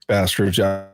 Bastard job.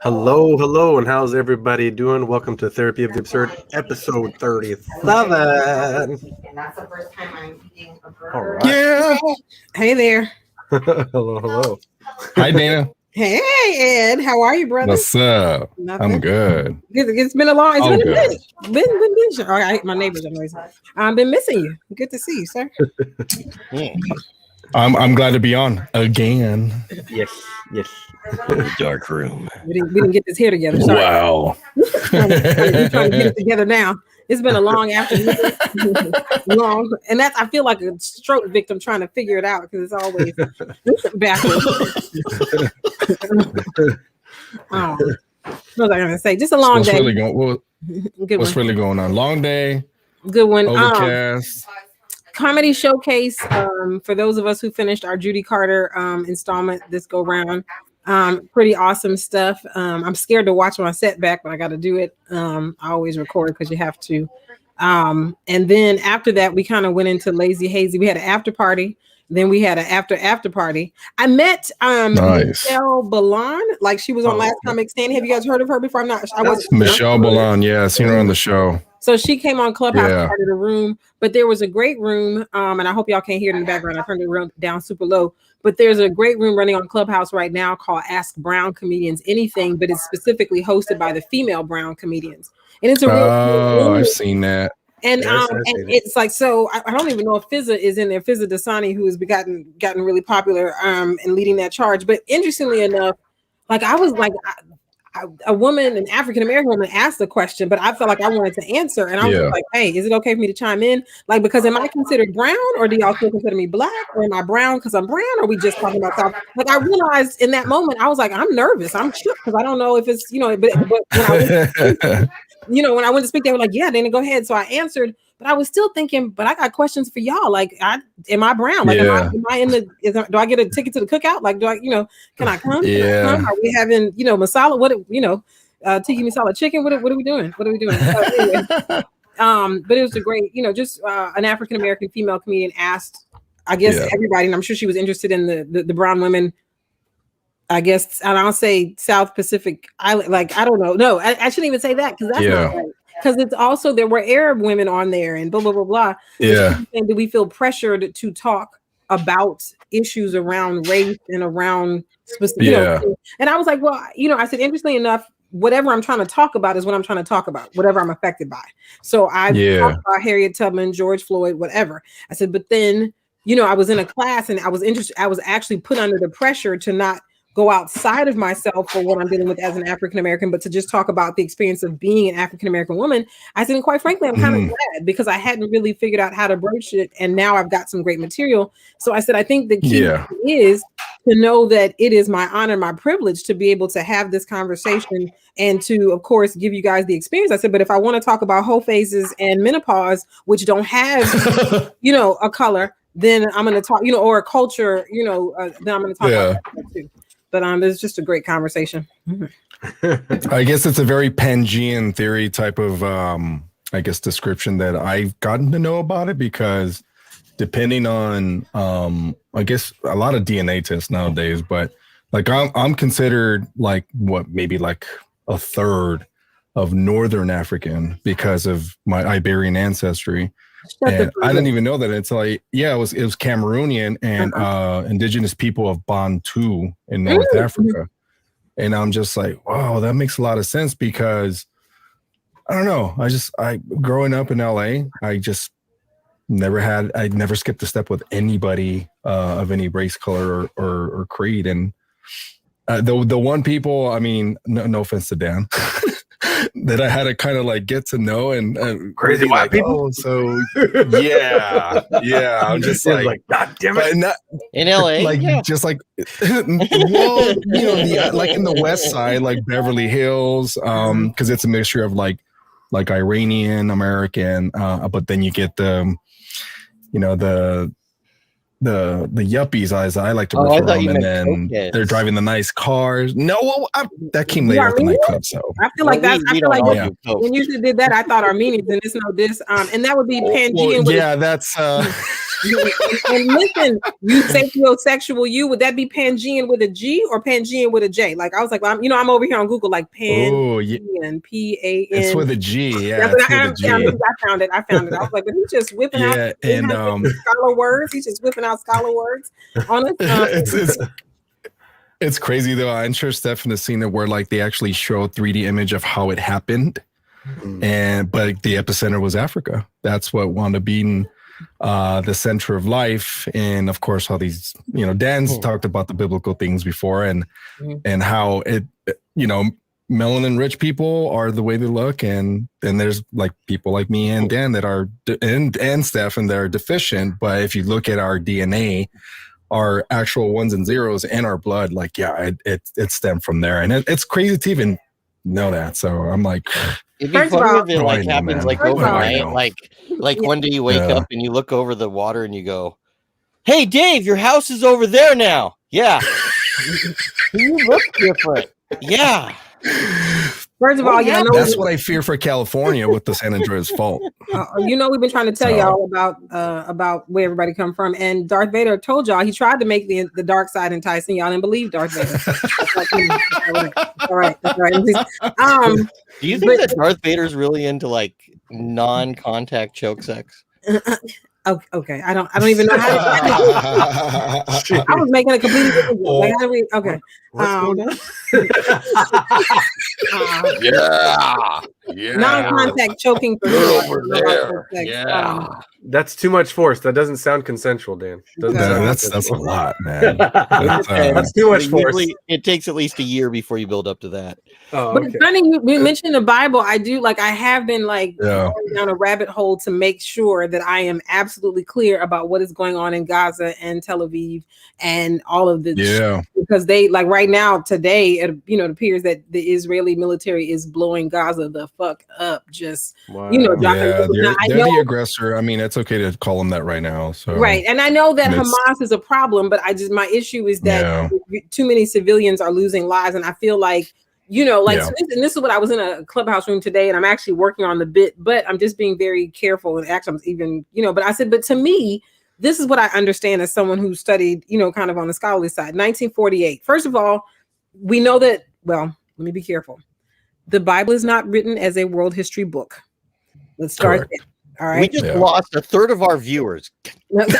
Hello, and how's everybody doing? Welcome to Therapy of the Absurd, episode 37. And that's the first time I'm eating a burger. All right. Yeah. Hey there. Hello. Hi, Dana. Hey, Ed. How are you, brother? What's up? Nothing. I'm good. It's been a long. It's Oh, been a good. minute. Been busy. Oh, my neighbors are noisy. I've been missing you. Good to see you, sir. I'm glad to be on again. Yes, yes. Dark room. We didn't get this here together. Sorry. Wow. We're trying to get it together now. It's been a long afternoon. Long. And that's, I feel like a stroke victim trying to figure it out because it's always backwards. What was I going to say? Just a long What's day. really going? Good What's one. really going on? Long day. Good one. Overcast. Comedy showcase for those of us who finished our Judy Carter installment this go round. Pretty awesome stuff. I'm scared to watch my setback, but I got to do it. I always record because you have to. And then after that, we kind of went into Lazy Hazy. We had an after party. Then we had an after party. I met Michelle Balan, like she was on Last Comic Standing. Have you guys heard of her before? I was Michelle Balan. Yeah, I seen her on the show. So she came on Clubhouse, part of the room, but there was a great room. And I hope y'all can't hear it in the background. I turned the room down super low, but there's a great room running on Clubhouse right now called Ask Brown Comedians Anything, but it's specifically hosted by the female brown comedians. And it's a real I've seen that. And it's like, so I don't even know if Fizza is in there. Fizza Dasani, who has gotten really popular and leading that charge. But interestingly enough, like I was like, a woman, an African-American woman asked the question, but I felt like I wanted to answer. And I was like, hey, is it okay for me to chime in? Like, because am I considered brown or do y'all still consider me black? Or am I brown because I'm brown? Or are we just talking about South? Like I realized in that moment, I was like, I'm nervous. I'm shook because I don't know if it's, but when I went to speak, they were like, yeah, then go ahead. So I answered, but I was still thinking, but I got questions for y'all. Like, am I brown? Like, am I in the, do I get a ticket to the cookout? Like, do I, can I come? Are we having, masala? What, tiki masala chicken? What are we doing? What are we doing? So anyway, but it was a great, just an African-American female comedian asked, I guess, everybody, and I'm sure she was interested in the brown women, I guess, and I'll say South Pacific Island. Like, I don't know. No, I shouldn't even say that because that's not right. Because it's also, there were Arab women on there and blah, blah, blah, blah. Yeah. And do we feel pressured to talk about issues around race and around specific, and I was like, well, I said, interestingly enough, whatever I'm trying to talk about is what I'm trying to talk about, whatever I'm affected by. So I talked about Harriet Tubman, George Floyd, whatever. I said, but then, I was in a class and I was interested, I was actually put under the pressure to not go outside of myself for what I'm dealing with as an African-American, but to just talk about the experience of being an African-American woman. I said, and quite frankly, I'm kind of glad because I hadn't really figured out how to broach it. And now I've got some great material. So I said, I think the key is to know that it is my honor, my privilege to be able to have this conversation and to, of course, give you guys the experience. I said, but if I want to talk about whole phases and menopause, which don't have, a color, then I'm going to talk, or a culture, then I'm going to talk about that too. But it's just a great conversation. I guess it's a very Pangean theory type of, description that I've gotten to know about it because depending on, I guess a lot of DNA tests nowadays, but like I'm considered like maybe like a third of Northern African because of my Iberian ancestry. And I didn't even know that until it was Cameroonian and indigenous people of Bantu in North Africa. And I'm just like, wow, that makes a lot of sense because I don't know. I growing up in LA, I never skipped a step with anybody of any race, color or creed. And the one people, I mean, no offense to Dan, that I had to kind of like get to know and crazy white people. Oh, so I'm just like God damn it! In LA, just like well, like in the West Side, like Beverly Hills, because it's a mixture of like Iranian American, but then you get the yuppies, as I like to refer to them, and then they're driving the nice cars. No, that came later at the nightclub. So I feel like when you did that, I thought Armenians, and it's no diss, and that would be Pangean. That's. And listen, you sapiosexual, would that be Pangean with a G or Pangean with a J? Like I was like, well, I'm over here on Google, like Pangean, P-A-N. It's with a G, yeah. I found it. I was like, but he's just whipping out scholar words. He's just whipping out scholar words on it. It's crazy though. I'm sure Steph has seen it where like they actually show 3D image of how it happened, but the epicenter was Africa. That's what wound up being the center of life, and of course, all these, Dan's talked about the biblical things before, and how it, melanin rich people are the way they look, and then there's like people like me and Dan that are and Stefan that are deficient. But if you look at our DNA, our actual ones and zeros and our blood, like, yeah, it stemmed from there, and it's crazy to even know that. So I'm like, it'd be funny if it like happens like overnight, like one day you wake up and you look over the water and you go, "Hey, Dave, your house is over there now." Yeah, you look different. Yeah. First of all, that's what I fear for California with the San Andreas fault. We've been trying to tell y'all about where everybody come from, and Darth Vader told y'all he tried to make the dark side enticing. Y'all didn't believe Darth Vader. All right. Do you think that Darth Vader's really into like non-contact choke sex? Okay, I don't even know how to. I was making a completely different joke. Like, how do we? Okay. What's going on? Yeah. Non-contact choking for over there. Yeah. That's too much force. That doesn't sound consensual, Dan. That's a lot, man. That's too much force. It takes at least a year before you build up to that. Oh, but it's funny we mentioned the Bible. I have been like going down a rabbit hole to make sure that I am absolutely clear about what is going on in Gaza and Tel Aviv and all of the because they like right now today it appears that the Israeli military is blowing Gaza the fuck up. Just they're the aggressor. I mean, it's okay to call them that right now. So right, and I know that Hamas is a problem, but my issue is that too many civilians are losing lives, and I feel like. So this is what I was in a clubhouse room today, and I'm actually working on the bit, but I'm just being very careful. And actually, I'm even, but I said, but to me, this is what I understand as someone who studied, kind of on the scholarly side. 1948. First of all, we know that. Well, let me be careful. The Bible is not written as a world history book. Let's start there. All right. We just lost a third of our viewers. Right. So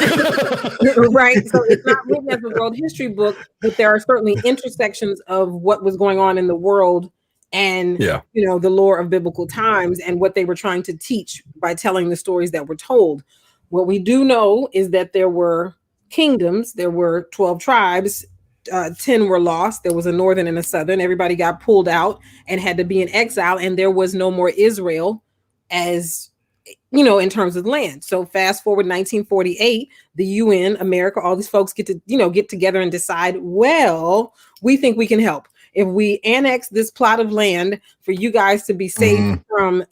it's not written as a world history book, but there are certainly intersections of what was going on in the world and, the lore of biblical times and what they were trying to teach by telling the stories that were told. What we do know is that there were kingdoms, there were 12 tribes, 10 were lost. There was a northern and a southern. Everybody got pulled out and had to be in exile, and there was no more Israel as in terms of land. So fast forward 1948, the UN, America, all these folks get together and decide, well, we think we can help. If we annex this plot of land for you guys to be saved from, as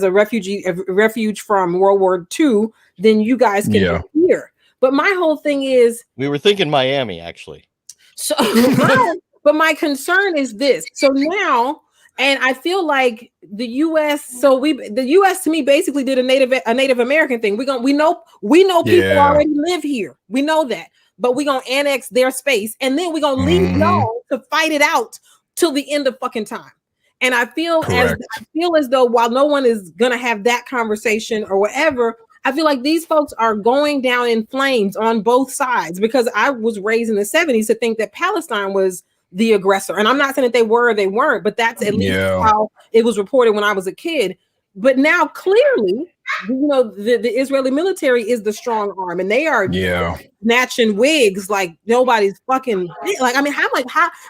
a refuge from World War II, then you guys can be here. But my whole thing is, we were thinking Miami, actually. So, but my concern is this. So now, and I feel like the U.S. The U.S. to me basically did a Native American thing. We know people already live here. We know that, but we're gonna annex their space, and then we're gonna leave y'all to fight it out till the end of fucking time. And I feel as though while no one is gonna have that conversation or whatever, I feel like these folks are going down in flames on both sides, because I was raised in the 70s to think that Palestine was the aggressor. And I'm not saying that they were or they weren't, but that's at least how it was reported when I was a kid. But now clearly, the Israeli military is the strong arm, and they are snatching wigs like nobody's fucking like. I mean, how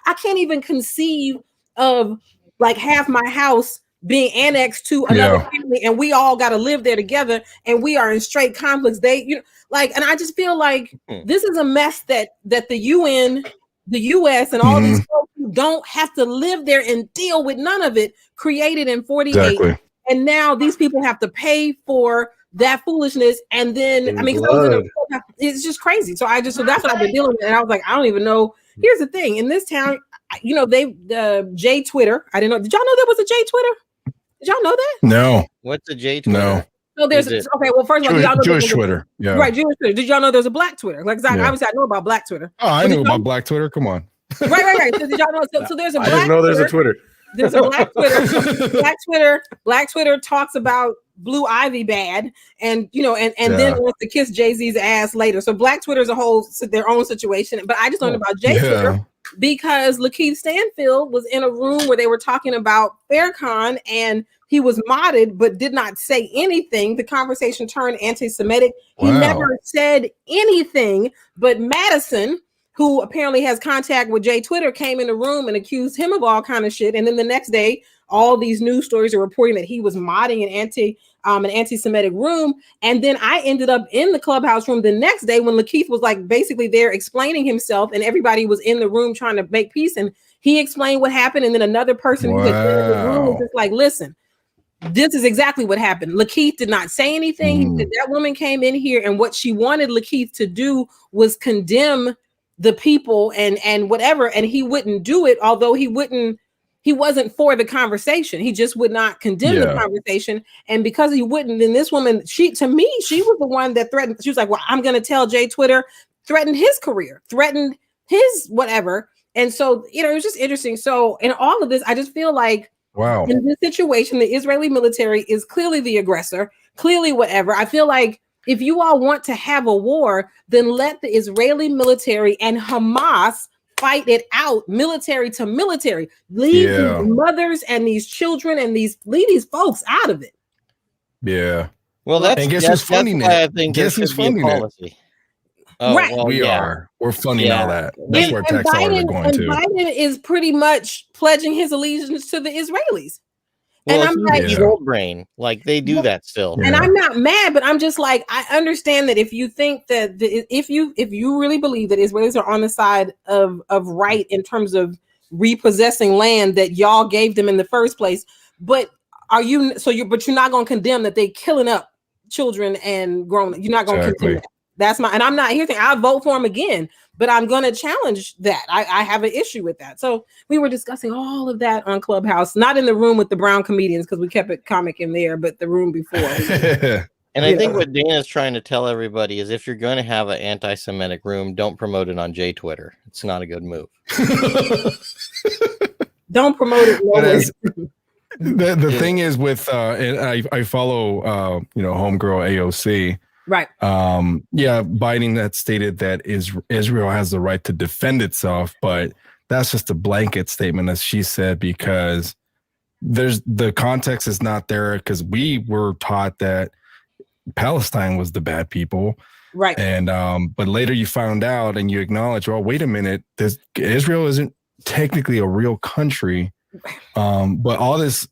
I can't even conceive of like half my house being annexed to another family, and we all got to live there together, and we are in straight conflicts. And I just feel like this is a mess that the UN, the US, and all these folks who don't have to live there and deal with none of it created in 48. Exactly. And now these people have to pay for that foolishness. And then, it's just crazy. So that's what I've been dealing with. And I was like, I don't even know. Here's the thing. In this town, the J Twitter, I didn't know. Did y'all know there was a J Twitter? Did y'all know that? No. What's a J Twitter? No. So there's okay. Well, first of all, y'all know Jewish Twitter, right? Jewish Twitter. Did y'all know there's a Black Twitter? Like, obviously, I know about Black Twitter. Oh, I knew about Black Twitter. Come on. Right. So did y'all know? So there's a Black. I didn't know there's a Twitter. There's a Black Twitter. Black Twitter talks about Blue Ivy bad, and then wants to kiss Jay-Z's ass later. So Black Twitter is their own situation. But I just learned about J Twitter because Lakeith Stanfield was in a room where they were talking about Farrakhan, and he was modded but did not say anything. The conversation turned anti-Semitic. He Wow. never said anything, but Madison, who apparently has contact with Jay Twitter, came in the room and accused him of all kind of shit. And then the next day, all these news stories are reporting that he was modding an anti-Semitic room. And then I ended up in the clubhouse room the next day when Lakeith was like basically there explaining himself, and everybody was in the room trying to make peace. And he explained what happened. And then another person who had been in the room was just like, listen, this is exactly what happened. Lakeith did not say anything. He said that woman came in here, and what she wanted Lakeith to do was condemn the people and whatever, and he wouldn't do it, although he wasn't for the conversation. He just would not condemn the conversation. And because he wouldn't, then this woman, she was the one that threatened. She was like, well, I'm going to tell Jay Twitter, threatened his career, threatened his whatever. And so, it was just interesting. So in all of this, I just feel like, wow, in this situation, the Israeli military is clearly the aggressor, clearly whatever. I feel like if you all want to have a war, then let the Israeli military and Hamas fight it out, military to military. Leave these mothers and these children and leave these folks out of it. Yeah. Well, that's who's funding it? I think guess who's funding it? Oh, right. Well, we're funding all that. That's where tax dollars are going to. Biden is pretty much pledging his allegiance to the Israelis. Well, and I'm like, old brain, like they do that still. And I'm not mad, but I'm just like, I understand that if you think that if you really believe that Israelis are on the side of right in terms of repossessing land that y'all gave them in the first place, but but you're not going to condemn that they killing up children and grown. You're not going to condemn that. That's and I'm not here saying I'll vote for him again, but I'm going to challenge that. I have an issue with that. So we were discussing all of that on Clubhouse, not in the room with the brown comedians because we kept it comic in there, but the room before. And I think what Dana's trying to tell everybody is if you're going to have an anti-Semitic room, don't promote it on Jay Twitter. It's not a good move. Don't promote it. The thing is with I follow homegirl AOC. Right. Biden had stated that Israel has the right to defend itself, but that's just a blanket statement, as she said, because the context is not there, because we were taught that Palestine was the bad people. Right. And but later you found out and you acknowledge, well, wait a minute, Israel isn't technically a real country. But all this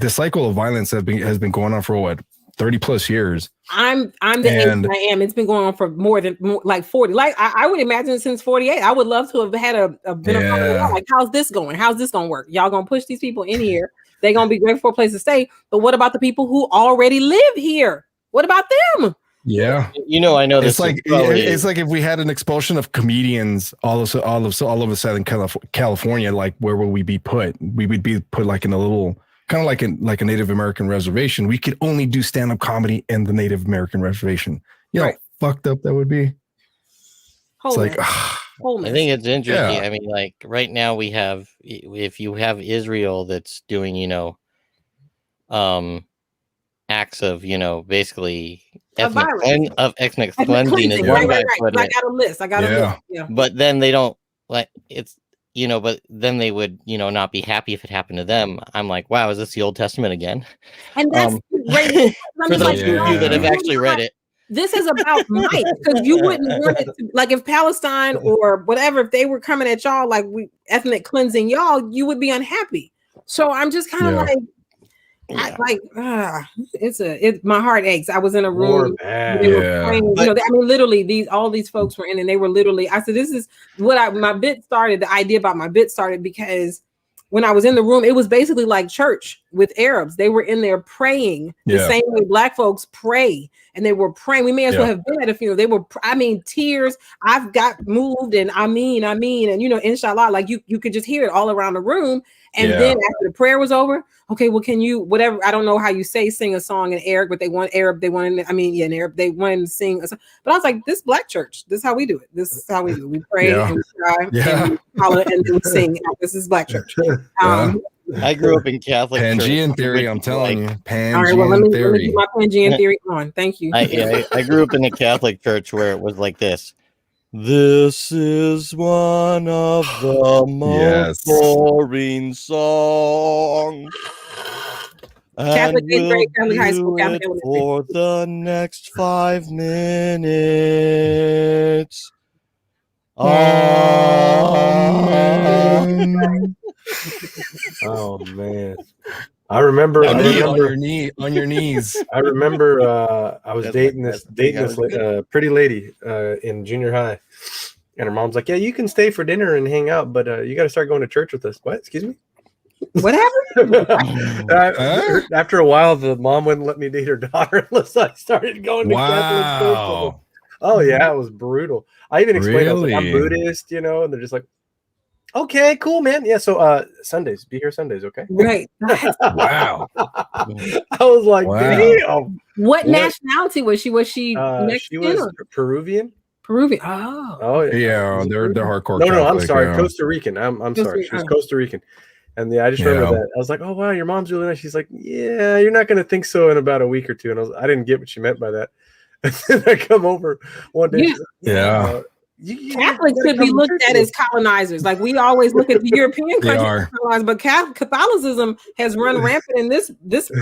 cycle of violence has been going on for what, 30 plus years. I'm the age I am. It's been going on for more like 40. Like I would imagine since 48. I would love to have had like, how's this going? How's this gonna work? Y'all gonna push these people in here? They're gonna be great for a place to stay. But what about the people who already live here? What about them? Yeah, I know this. It's like if we had an expulsion of comedians all of a sudden California, like where would we be put? We would be put like in a little kind of like a Native American reservation. We could only do stand-up comedy in the Native American reservation. You know how fucked up that would be. I think it's interesting. Yeah. I mean, like right now we have, if you have Israel that's doing, acts of, basically ethnic cleansing is one guy put it. I got a list. Yeah. But then they don't like it's. But then they would, not be happy if it happened to them. I'm like, wow, is this the Old Testament again? And that's great. For those of you that have actually read it. This is about might, because you wouldn't want it to, like if Palestine or whatever, if they were coming at y'all like we ethnic cleansing y'all, you would be unhappy. So I'm just kind of like, my heart aches. I was in a room. They were praying, literally all these folks were in, and they were literally. I said, "This is what my bit started." The idea about my bit started because when I was in the room, it was basically like church with Arabs. They were in there praying the same way Black folks pray, and they were praying. We may as well have been at a funeral. They were, tears. I've got moved, and I mean, and inshallah, like you could just hear it all around the room. And then after the prayer was over, okay, well, can you, whatever, I don't know how you sing a song in Arabic, but they want Arab, in Arab, they wanted to sing a song. But I was like, this Black church, this is how we do it. This is how we do it. We pray and we cry and we holler and then we sing. This is Black church. I grew up in Catholic Pangean theory, I'm telling you. Pangean all right, well, let me get my Pangean theory on. Thank you. I grew up in a Catholic church where it was like this. This is one of the most boring songs. Catholic And eighth grade, we'll Catholic high school, do Catholic it elementary. for the next 5 minutes. Oh man, I remember. On I remember. your knees. I remember. I was That's dating that's this pretty lady in junior high, and her mom's like, "Yeah, you can stay for dinner and hang out, but you got to start going to church with us." What? Excuse me. What happened? After a while, the mom wouldn't let me date her daughter unless I started going to Catholic church with them. Wow. Oh yeah, it was brutal. I even explained, I was like, I'm Really? Buddhist, and they're just like, okay, cool, man. Yeah, so Sundays, be here Sundays, okay? Right. Wow. I was like, Wow. damn. What What? nationality was she? Was she She Mexican was or Peruvian. Peruvian? Oh, Oh Yeah, they're hardcore. no, I'm Catholic, sorry, yeah. Costa Rican. I'm Costa sorry, Rican. she was Costa Rican. And I just remember that. I was like, oh wow, your mom's really nice. She's like, yeah, you're not gonna think so in about a week or two. And I didn't get what she meant by that. And then I come over one day. Yeah. She's like, Yeah. Catholics gotta should be come to looked church at with as colonizers. Like we always look at the European They countries are. as colonized, but Catholicism has run rampant in this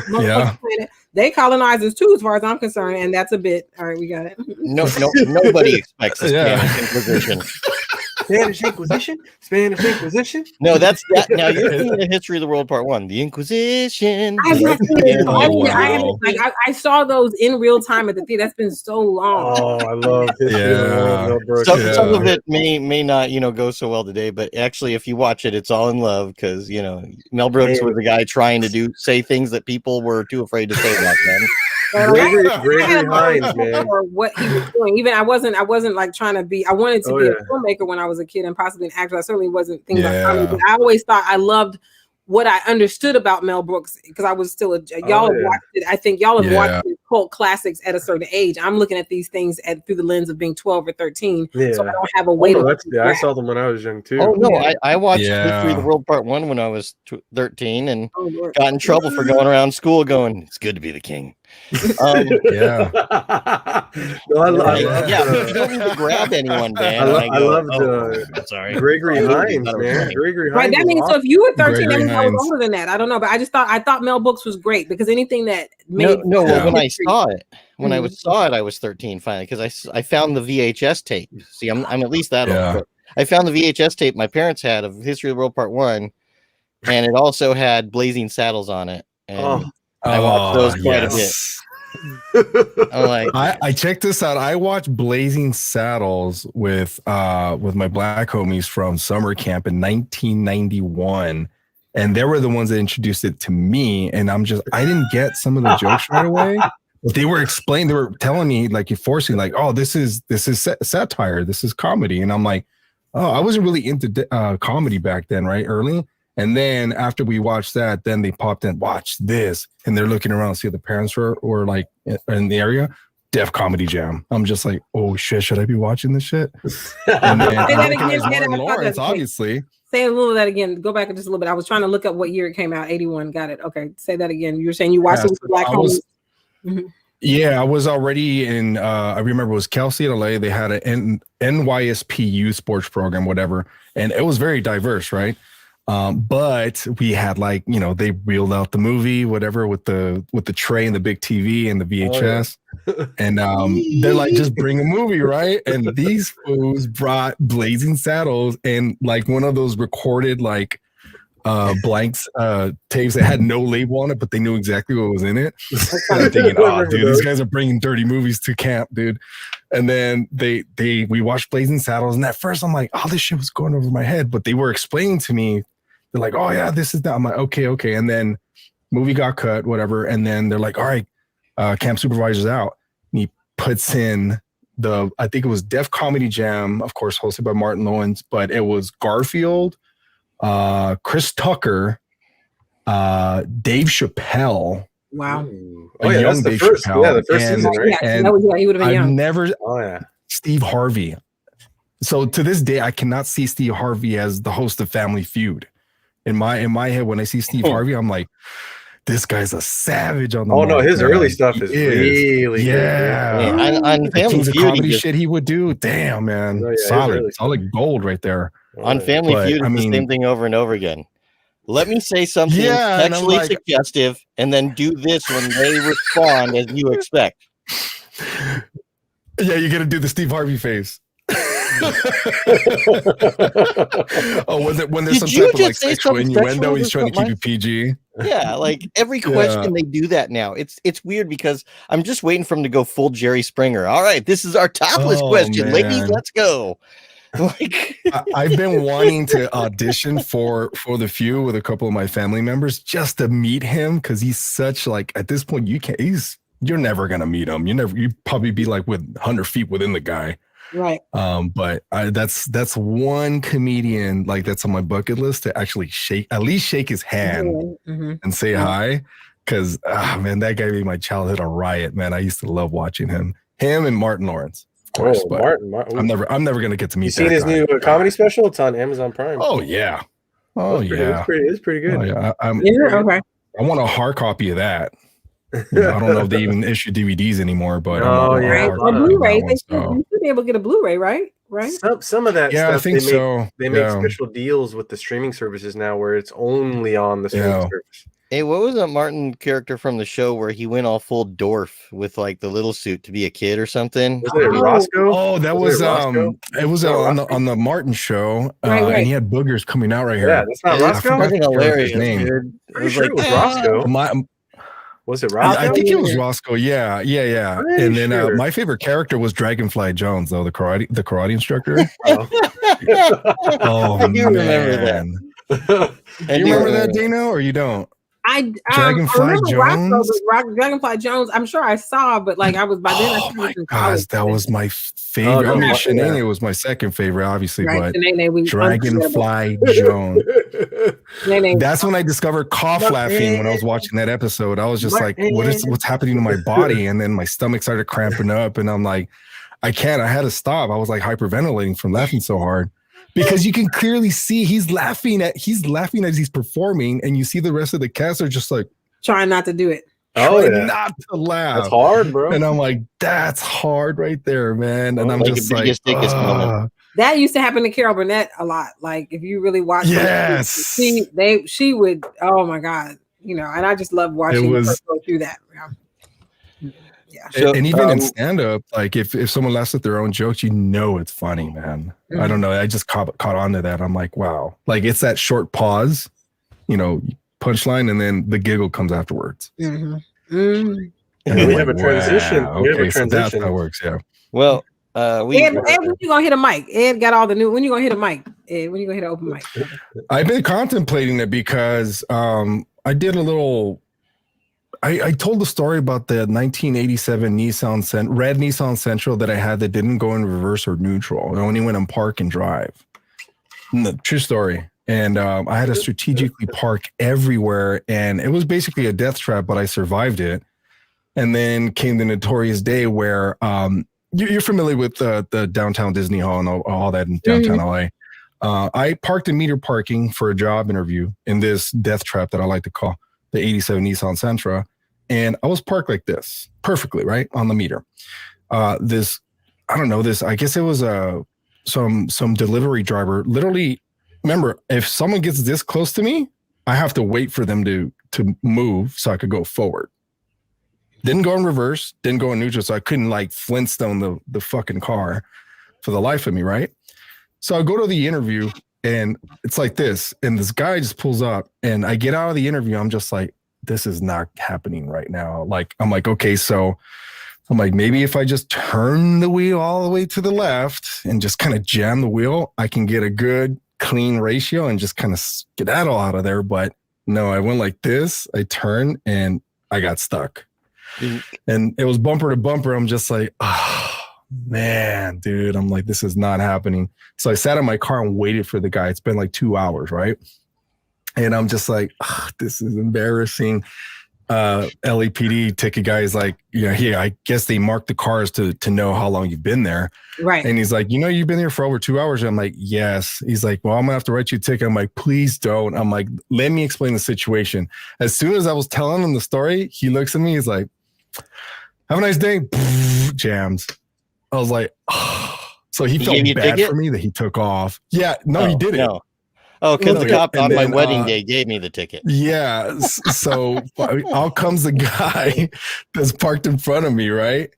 Yeah. planet. They colonizers too, as far as I'm concerned, and that's a bit. All right, we got it. Nobody expects the Yeah. Spanish Inquisition. Spanish Inquisition. No, that's that. Now you're seeing the History of the World Part 1, the Inquisition. I've not seen it. Oh, wow. I saw those in real time at the theater. That's been so long. Oh, I love History of the World. Mel Brooks. Some of it may not go so well today, but actually, if you watch it, it's all in love because Mel Brooks was the guy trying to say things that people were too afraid to say back then. Gregory Hines, man. Or what he was doing. Even I wasn't like trying to be. I wanted to be a filmmaker when I was a kid and possibly an actor. I certainly wasn't thinking about comedy, but I always thought I loved what I understood about Mel Brooks because I was still y'all have watched it. I think y'all have watched the cult classics at a certain age. I'm looking at these things through the lens of being 12 or 13, so I don't have a way to. I saw them when I was young too. Oh no, I watched History of the World Part 1 when I was 13 and got in trouble for going around school going, "It's good to be the king." Yeah. No, I love. You don't need to grab anyone, man. I loved sorry, Gregory Hines, man. Gregory Hines. Right, that means so if you were 13, that means I was Hines. older than that. I don't know, but I thought Mel Brooks was great because anything that made when I saw it, I was 13 finally because I found the VHS tape. See, I'm at least that old. But I found the VHS tape my parents had of History of the World Part 1, and it also had Blazing Saddles on it. And I watched those quite a bit. I'm like, I checked this out. I watched Blazing Saddles with my black homies from summer camp in 1991, and they were the ones that introduced it to me. And I didn't get some of the jokes right away. But they were telling me like forcing like, oh, this is satire, this is comedy, and I'm like, oh, I wasn't really into comedy back then, right? Early. And then after we watched that, then they popped in, watch this. And they're looking around to see if the parents were like in the area. Def Comedy Jam. I'm just like, oh shit, should I be watching this shit? And then Lawrence, obviously. Say a little of that again. Go back just a little bit. I was trying to look up what year it came out. 81. Got it. Okay. Say that again. You were saying you watched it with black homies. Yeah, I was already in, I remember it was Kelsey at LA. They had an NYSP youth sports program, whatever. And it was very diverse, right? But we had like, they reeled out the movie, whatever, with the tray and the big TV and the VHS. And they're like, just bring a movie, right? And these fools brought Blazing Saddles and like one of those recorded like blanks tapes that had no label on it, but they knew exactly what was in it. And I'm thinking, oh, dude, these guys are bringing dirty movies to camp, dude. And then we watched Blazing Saddles, and at first I'm like, oh, this shit was going over my head, but they were explaining to me. They're like, oh yeah, this is that. I'm like, okay. And then movie got cut, whatever. And then they're like, all right, camp supervisor's out. And he puts in I think it was Def Comedy Jam, of course, hosted by Martin Lawrence, but it was Garfield, Chris Tucker, Dave Chappelle. Wow. Young Dave Chappelle. Yeah, the first season, right? And he would have been young. Steve Harvey. So to this day, I cannot see Steve Harvey as the host of Family Feud. In my head, when I see Steve Harvey, I'm like, this guy's a savage on the mic, no, his early stuff is really good. Yeah. On Family Feud, comedy shit he would do. Damn, man. Solid gold right there. On Family Feud, it's the same thing over and over again. let me say something sexually suggestive and then do this when they respond as you expect. Yeah, you got to do the Steve Harvey face. When there's some type of like sexual innuendo, he's trying to keep it PG. Yeah, like every question they do that now. It's weird because I'm just waiting for him to go full Jerry Springer. All right, this is our topless question, man. Ladies. Let's go. Like I've been wanting to audition for The Few with a couple of my family members just to meet him because he's such like at this point you're never gonna meet him. You'd probably be like with 100 feet within the guy. Right. But that's one comedian like that's on my bucket list to actually at least shake his hand and say hi. Cause man, that guy made my childhood a riot, man. I used to love watching him and Martin Lawrence. Of course, but Martin. I'm never gonna get to meet. You seen his new comedy special? It's on Amazon Prime. Oh yeah. It's pretty good. Oh, yeah. Okay. I want a hard copy of that. I don't know if they even issue DVDs anymore, but or Blu-ray. You should be able to get a Blu-ray, right? Some of that. Yeah, stuff, I think so. They make special deals with the streaming services now, where it's only on the streaming service. Hey, what was that Martin character from the show where he went all full Dorf with like the little suit to be a kid or something? Was it Roscoe? Oh, that was it was on the Martin show, and he had boogers coming out right here. Yeah, that's not Roscoe. That's hilarious, name. Dude. Pretty sure it was Roscoe. Was it Roscoe? I think it was Roscoe. Yeah. And then my favorite character was Dragonfly Jones, though the karate instructor. Oh, I do remember that. You remember that, Dino, or you don't? Dragonfly Jones. Dragonfly Jones. I'm sure I saw, but like I was by then. Oh my gosh, that was my favorite. Shanae was my second favorite, obviously, but Dragonfly Jones. That's when I discovered cough laughing when I was watching that episode. I was just like, what's happening to my body? And then my stomach started cramping up, and I'm like, I can't. I had to stop. I was like hyperventilating from laughing so hard. Because you can clearly see he's laughing as he's performing, and you see the rest of the cast are just like trying not to do it. Not to laugh. That's hard, bro. And I'm like, that's hard right there, man. And I'm like just like, that used to happen to Carol Burnett a lot. Like if you really watch, she would. Oh my god, and I just love watching her go through that. Yeah. So, and even in stand-up, like if someone laughs at their own jokes, it's funny, man. I don't know. I just caught on to that. I'm like, wow. Like it's that short pause, punchline, and then the giggle comes afterwards. And we have a transition. Okay, so that's how it works. Yeah. Well, Ed, when you gonna hit a mic? Ed got all the new. When you gonna hit a mic? Ed, when you gonna hit an open mic? I've been contemplating it because I did a little. I told the story about the 1987 red Nissan Sentra that I had that didn't go in reverse or neutral. It only went in park and drive. True story. And I had to strategically park everywhere. And it was basically a death trap, but I survived it. And then came the notorious day where you're familiar with the downtown Disney Hall and all that in downtown LA. I parked in meter parking for a job interview in this death trap that I like to call the 87 Nissan Sentra, and I was parked like this perfectly, right on the meter. I guess it was some delivery driver. Literally, remember, if someone gets this close to me, I have to wait for them to move so I could go forward. Didn't go in reverse, didn't go in neutral, so I couldn't like Flintstone the fucking car for the life of me, right? So I go to the interview. And it's like this, and this guy just pulls up, and I get out of the interview. I'm just like, this is not happening right now. Like, I'm like, okay, so I'm like, maybe if I just turn the wheel all the way to the left and just kind of jam the wheel, I can get a good clean ratio and just kind of skedaddle out of there. But no, I went like this. I turned and I got stuck, and it was bumper to bumper. I'm just like, man, dude, I'm like, this is not happening. So I sat in my car and waited for the guy. It's been like 2 hours, right? And I'm just like, this is embarrassing. LAPD ticket guy is like, I guess they mark the cars to know how long you've been there. Right. And he's like, you've been here for over 2 hours. I'm like, yes. He's like, well, I'm gonna have to write you a ticket. I'm like, please don't. I'm like, let me explain the situation. As soon as I was telling him the story, he looks at me, he's like, have a nice day. Jams. I was like, oh. So he felt bad for me that he took off. Yeah, no, he didn't. No. Oh, because the cop on my then, wedding day gave me the ticket. Yeah. So out comes the guy that's parked in front of me, right?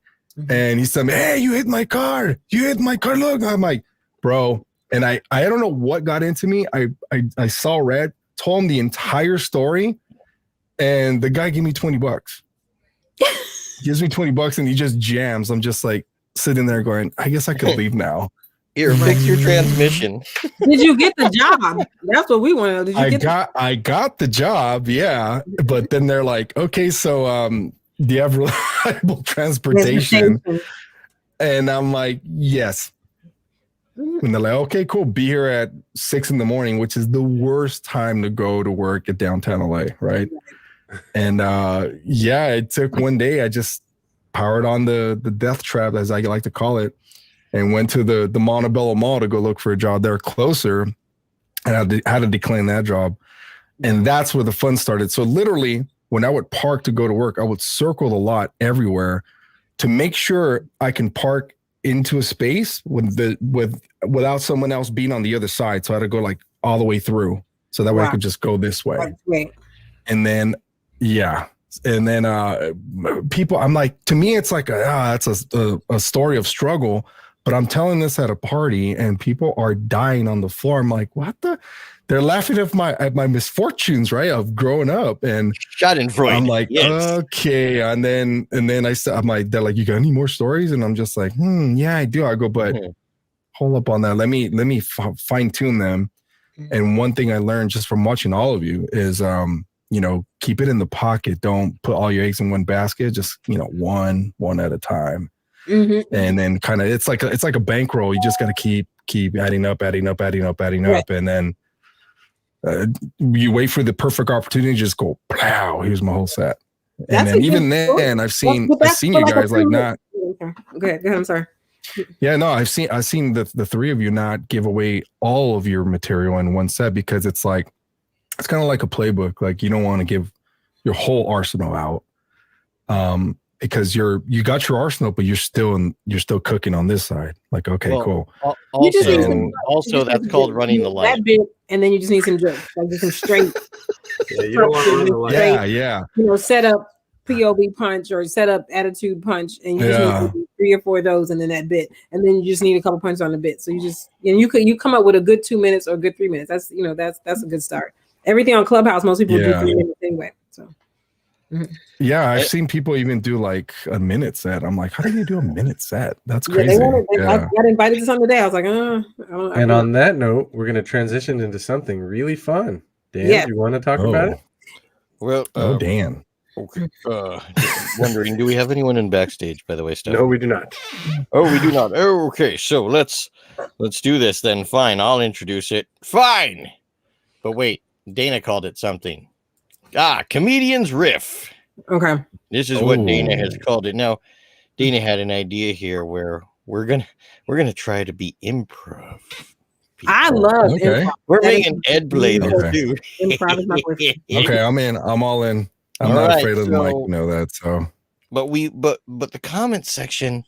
And he said, "Hey, you hit my car! You hit my car! Look!" I'm like, "Bro," and I don't know what got into me. I saw red, told him the entire story, and the guy gave me $20. Gives me $20 and he just jams. I'm just like sitting there going, I guess I could leave now. Here, fix your transmission. Did you get the job? That's what we want to know. Did you I got the job, yeah. But then they're like, okay, so do you have reliable transportation? And I'm like, yes. And they're like, okay, cool. Be here at 6 a.m, which is the worst time to go to work at downtown LA, right? And yeah, it took one day. I just powered on the death trap, as I like to call it, and went to the Montebello Mall to go look for a job there closer. And I had to decline that job. And that's where the fun started. So literally, when I would park to go to work, I would circle the lot everywhere to make sure I can park into a space without someone else being on the other side. So I had to go like all the way through. So that way I could just go this way. And then, yeah. And then people, I'm like, to me, it's like, that's a story of struggle. But I'm telling this at a party and people are dying on the floor. I'm like, what the? They're laughing at my misfortunes, right, of growing up. And Schadenfreude. I'm like, okay. And then I'm like, they're like, you got any more stories? And I'm just like, yeah, I do. I go, but hold up on that. Let me fine tune them. And one thing I learned just from watching all of you is, keep it in the pocket. Don't put all your eggs in one basket. Just, one at a time. Mm-hmm. And then kind of, it's like a bankroll. You just got to keep adding up. Right. And then you wait for the perfect opportunity. Just go, plow, here's my whole set. And then even then I've seen you guys like not. Okay, I'm sorry. Yeah, no, I've seen the three of you not give away all of your material in one set, because it's kind of like a playbook. Like, you don't want to give your whole arsenal out, because you got your arsenal, but you're still cooking on this side. Like, okay, cool. Also, that's called running the light. That bit, and then you just need some jokes, like just some straight. Yeah, you don't want to run the light. Yeah. Set up POV punch or set up attitude punch, and you just need 3 or 4 of those, and then that bit, and then you just need a couple punches on the bit. So you come up with a good 2 minutes or a good 3 minutes. That's a good start. Everything on Clubhouse, most people do 3 minutes anyway. So. Yeah, I've seen people even do like a minute set. I'm like, how do you do a minute set? That's crazy. I got invited to something today. I was like, And on that note, we're going to transition into something really fun. Dan, do you want to talk about it? Well, Dan. Okay. Just wondering, do we have anyone in backstage, by the way, Steph? No, we do not. Oh, we do not. Oh, okay. So let's do this then. Fine, I'll introduce it. Fine. But wait, Dana called it something. Comedian's riff. Okay. This is what Dana has called it. Now, Dana had an idea here where we're gonna try to be improv. People. I love improv. We're making Ed play this too. Improv is my boyfriend. Okay, I'm in. I'm all in. I'm not afraid of the mic, you know that. So, but the comment section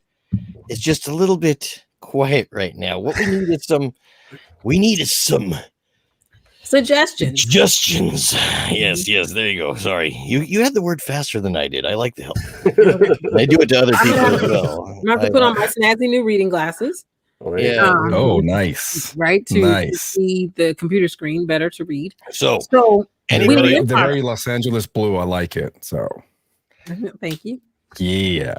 is just a little bit quiet right now. What we need is some suggestions. Yes, there you go. Sorry, you had the word faster than I did. I like the help. I do it to other people as well. I'm going to put on my snazzy new reading glasses. Yeah. Nice. Right, to see the computer screen better to read. So the very Los Angeles blue. I like it. So thank you. Yeah.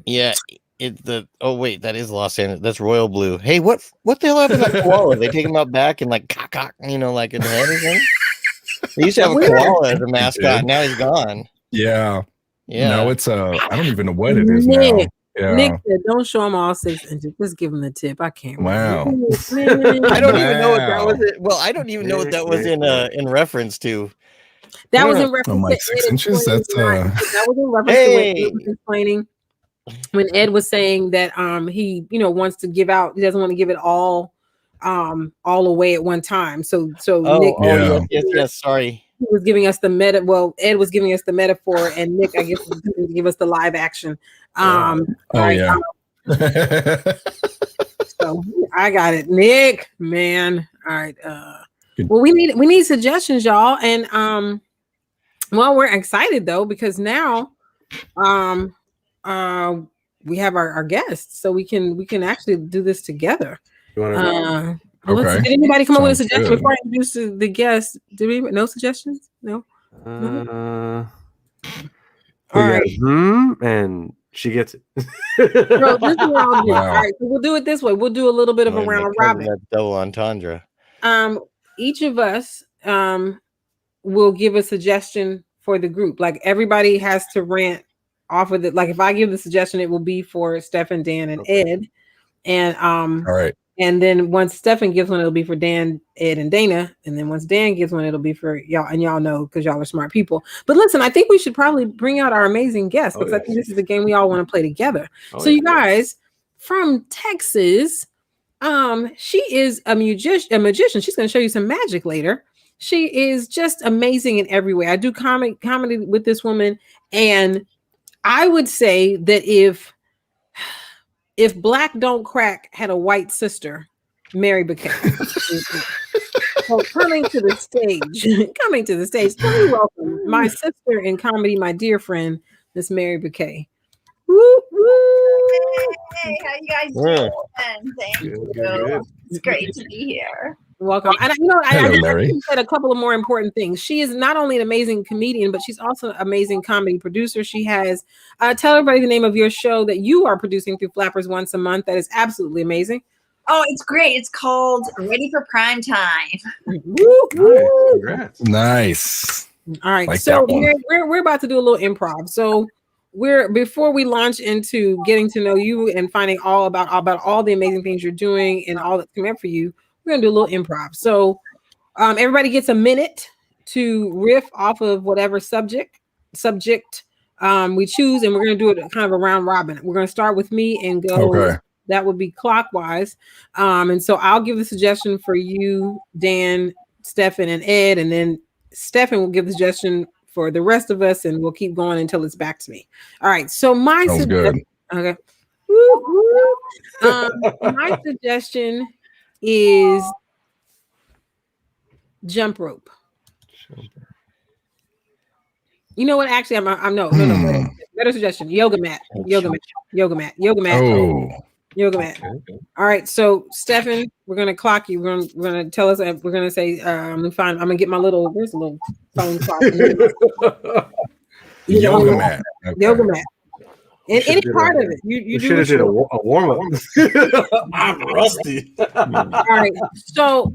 That is Los Angeles. That's royal blue. Hey, what the hell happened to that koala? They take him out back and like cock, like in the head or something? They used to have a koala as a mascot. Now he's gone. Yeah. Yeah. Now it's I don't even know what it is now. Yeah. Nick said, "Don't show him all 6 inches. Just give him the tip." I can't. Wow. I don't even know what that was. Well, I don't even know what that was in reference to. That was in reference to 6 inches. That was in reference to what Ed was explaining. When Ed was saying that he wants to give out, he doesn't want to give it all away at one time. So Nick, yes, sorry. He was giving us the meta. Well, Ed was giving us the metaphor, and Nick, I guess, was going to give us the live action. Yeah. So I got it, Nick. Man, all right. Well, we need suggestions, y'all, and well, we're excited though because now, we have our guests, so we can actually do this together. Well, okay. Did anybody come up with a Sounds suggestion good. before I introduce the guests? Did we? No suggestions? No. All right. And she gets it. Bro, this is what I'll do. Wow. All right, so we'll do it this way. We'll do a little bit of a round robin. That double entendre. Each of us will give a suggestion for the group. Like everybody has to rant off of it. Like if I give the suggestion, it will be for Stefan, Dan, and Ed. And all right. And then once Stefan gives one, it'll be for Dan, Ed, and Dana. And then once Dan gives one, it'll be for y'all. And y'all know because y'all are smart people. But listen, I think we should probably bring out our amazing guests because I think this is the game we all want to play together. So you guys from Texas, she is a magician. She's going to show you some magic later. She is just amazing in every way. I do comedy with this woman, and I would say that if Black Don't Crack had a white sister, Mary Bouquet. So coming to the stage, please welcome my sister in comedy, my dear friend, Miss Mary Bouquet. Woo, woo. Hey, how you guys doing? Thank you. It's great to be here. Welcome. And Mary. I said a couple of more important things. She is not only an amazing comedian, but she's also an amazing comedy producer. She has tell everybody the name of your show that you are producing through Flappers once a month. That is absolutely amazing. Oh, it's great. It's called Ready for Prime Time. Woo, woo. Congrats. Nice. All right. Like so we're about to do a little improv. So before we launch into getting to know you and finding all about all the amazing things you're doing and all that's coming up for you, we're gonna do a little improv. So everybody gets a minute to riff off of whatever subject we choose, and we're gonna do it kind of a round robin. We're gonna start with me and go. Okay. That would be clockwise. And so I'll give the suggestion for you, Dan, Stefan, and Ed, and then Stefan will give the suggestion for the rest of us, and we'll keep going until it's back to me. All right. So my suggestion. Okay. My suggestion is jump rope. You know what? Actually, I'm no. Better suggestion. Yoga mat. Yoga mat. Oh. Yoga mat. Okay. All right. So Stefan, we're gonna clock you. We're gonna tell us. We're gonna say. I'm gonna get my little. Where's the little phone clock? Yoga mat. Okay. Yoga mat. And any part of it, you should have did a warm up. I'm rusty. All right. So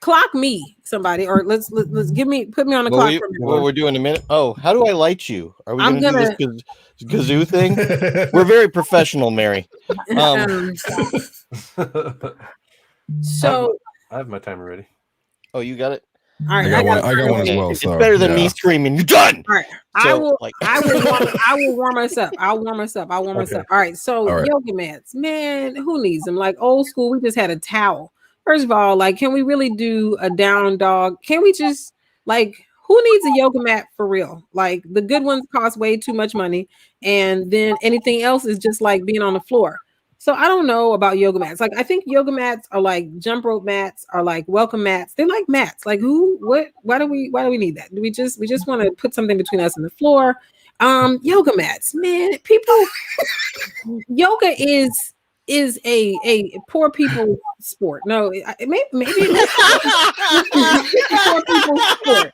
clock me, somebody, or let's put me on the clock. We're doing a minute. Oh, how do I light you? Are we gonna do this kazoo thing? We're very professional, Mary. So I have my timer ready. Oh, you got it. All right, I got one as well. It's better than me screaming. You're done. All right, So, I will warm us up. I'll warm us up. All right, so yoga mats, man, who needs them? Like old school, we just had a towel. First of all, like, can we really do a down dog? Can we just who needs a yoga mat for real? Like the good ones cost way too much money, and then anything else is just like being on the floor. So I don't know about yoga mats. Like I think yoga mats are like jump rope mats, are like welcome mats. They're like mats. Like why do we need that? We just want to put something between us and the floor. Yoga mats, man. People, yoga is a poor people sport. No, maybe it's poor people sport.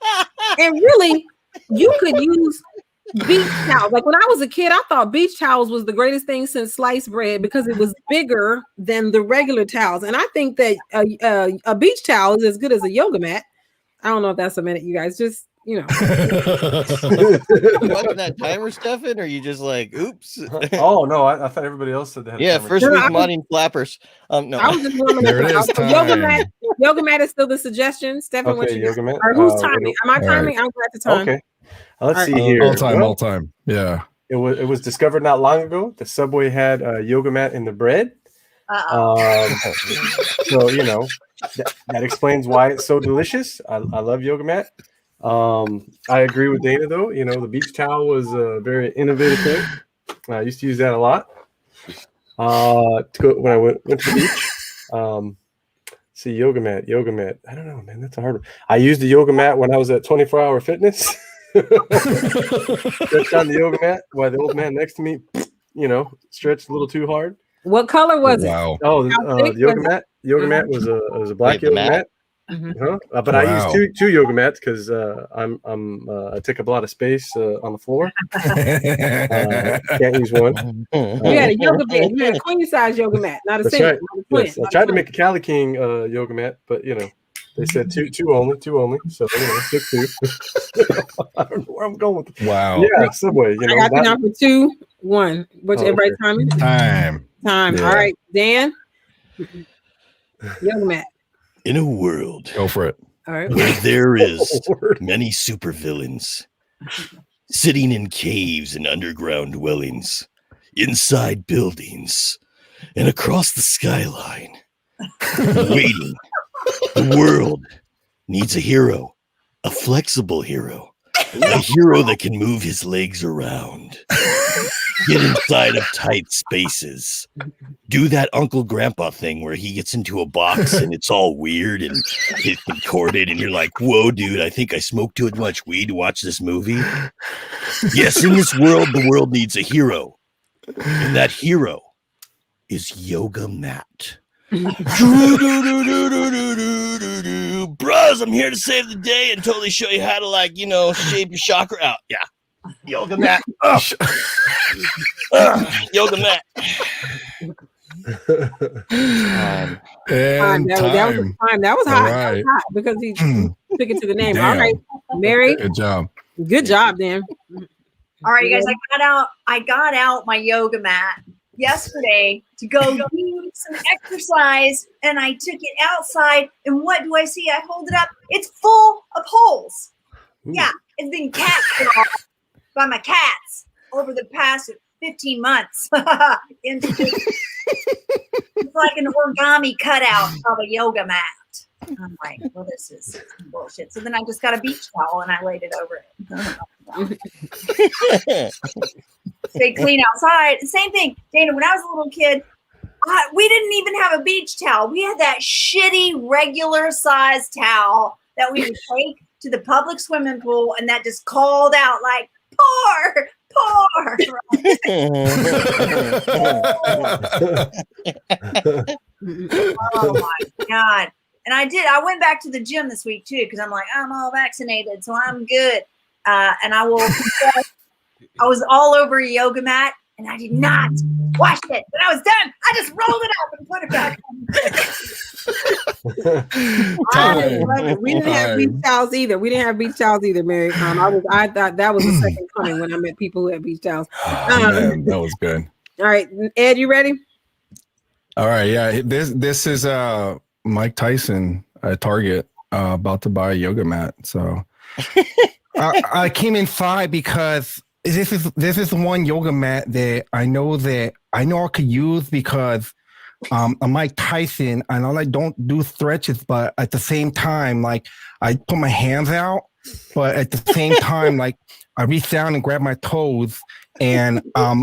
And really, you could use beach towels. Like when I was a kid, I thought beach towels was the greatest thing since sliced bread because it was bigger than the regular towels. And I think that a beach towel is as good as a yoga mat. I don't know if that's a minute, you guys. Just you watching that timer, Stefan, or you just like, oops? Oh no, I thought everybody else said that. Yeah, first week modding flappers. No, I was just warming up. Yoga mat is still the suggestion. Stefan, what you yoga mat? Or who's timing? Am I timing? Right. I'm glad to time. Okay. Let's see here. All time. Yeah. It was discovered not long ago. The Subway had a yoga mat in the bread. So that explains why it's so delicious. I love yoga mat. I agree with Dana though. The beach towel was a very innovative thing. I used to use that a lot when I went to the beach. See, yoga mat. I don't know, man. That's a hard one. I used the yoga mat when I was at 24-hour fitness. Stretched on the yoga mat while the old man next to me, stretched a little too hard. What color was it? Wow. Oh, the yoga mat. Yoga mat was a black yoga mat. But I used two yoga mats because I take up a lot of space on the floor. Can't use one. You had a yoga mat. You had a queen size yoga mat, not a That's single. right. Not a twin, Yes. I not a tried to twin. make a Cali King yoga mat, but they said two only. So took two. I don't know where I'm going with it. Wow. Yeah, Subway. I got you down for 2, 1. What's everybody's Time. Time. Yeah. All right, Dan. Yoga mat. In a world Go for it. All right. where there is many supervillains sitting in caves and underground dwellings, inside buildings, and across the skyline, waiting, the world needs a hero, a flexible hero, a hero that can move his legs around, get inside of tight spaces, do that Uncle Grandpa thing where he gets into a box and it's all weird and it's recorded and you're like, whoa, dude, I think I smoked too much weed to watch this movie. Yes, in this world, the world needs a hero. And that hero is Yoga Matt. Bros, I'm here to save the day and totally show you how to shape your chakra out. Yeah. Yoga mat. Yoga mat. And that was time. time. That was hot. All That right. was hot because he took it to the name. Damn. All right, Mary. Good job. Good job, Dan. All right, you guys, I got out my yoga mat yesterday to go do some exercise, and I took it outside, and what do I see? I hold it up. It's full of holes. Yeah, it's been cat by my cats over the past 15 months. It's like an origami cutout of a yoga mat. I'm like, well, this is bullshit. So then I just got a beach towel and I laid it over it. Stay clean outside. Same thing, Dana, when I was a little kid, we didn't even have a beach towel. We had that shitty regular size towel that we would take to the public swimming pool, and that just called out like, pour. Oh my God. And I went back to the gym this week too, because I'm like, I'm all vaccinated, so I'm good. And I was all over a yoga mat, and I did not wash it. When I was done, I just rolled it up and put it back on. We didn't have beach towels either. Mary. I thought that was the second coming when I met people who had beach towels. Man, that was good. All right, Ed, you ready? All right, yeah. This is Mike Tyson at Target about to buy a yoga mat. So I came inside because this is one yoga mat that I know I could use because I'm Mike Tyson. I know I don't do stretches, but at the same time, like I put my hands out, but at the same time, like I reach down and grab my toes, and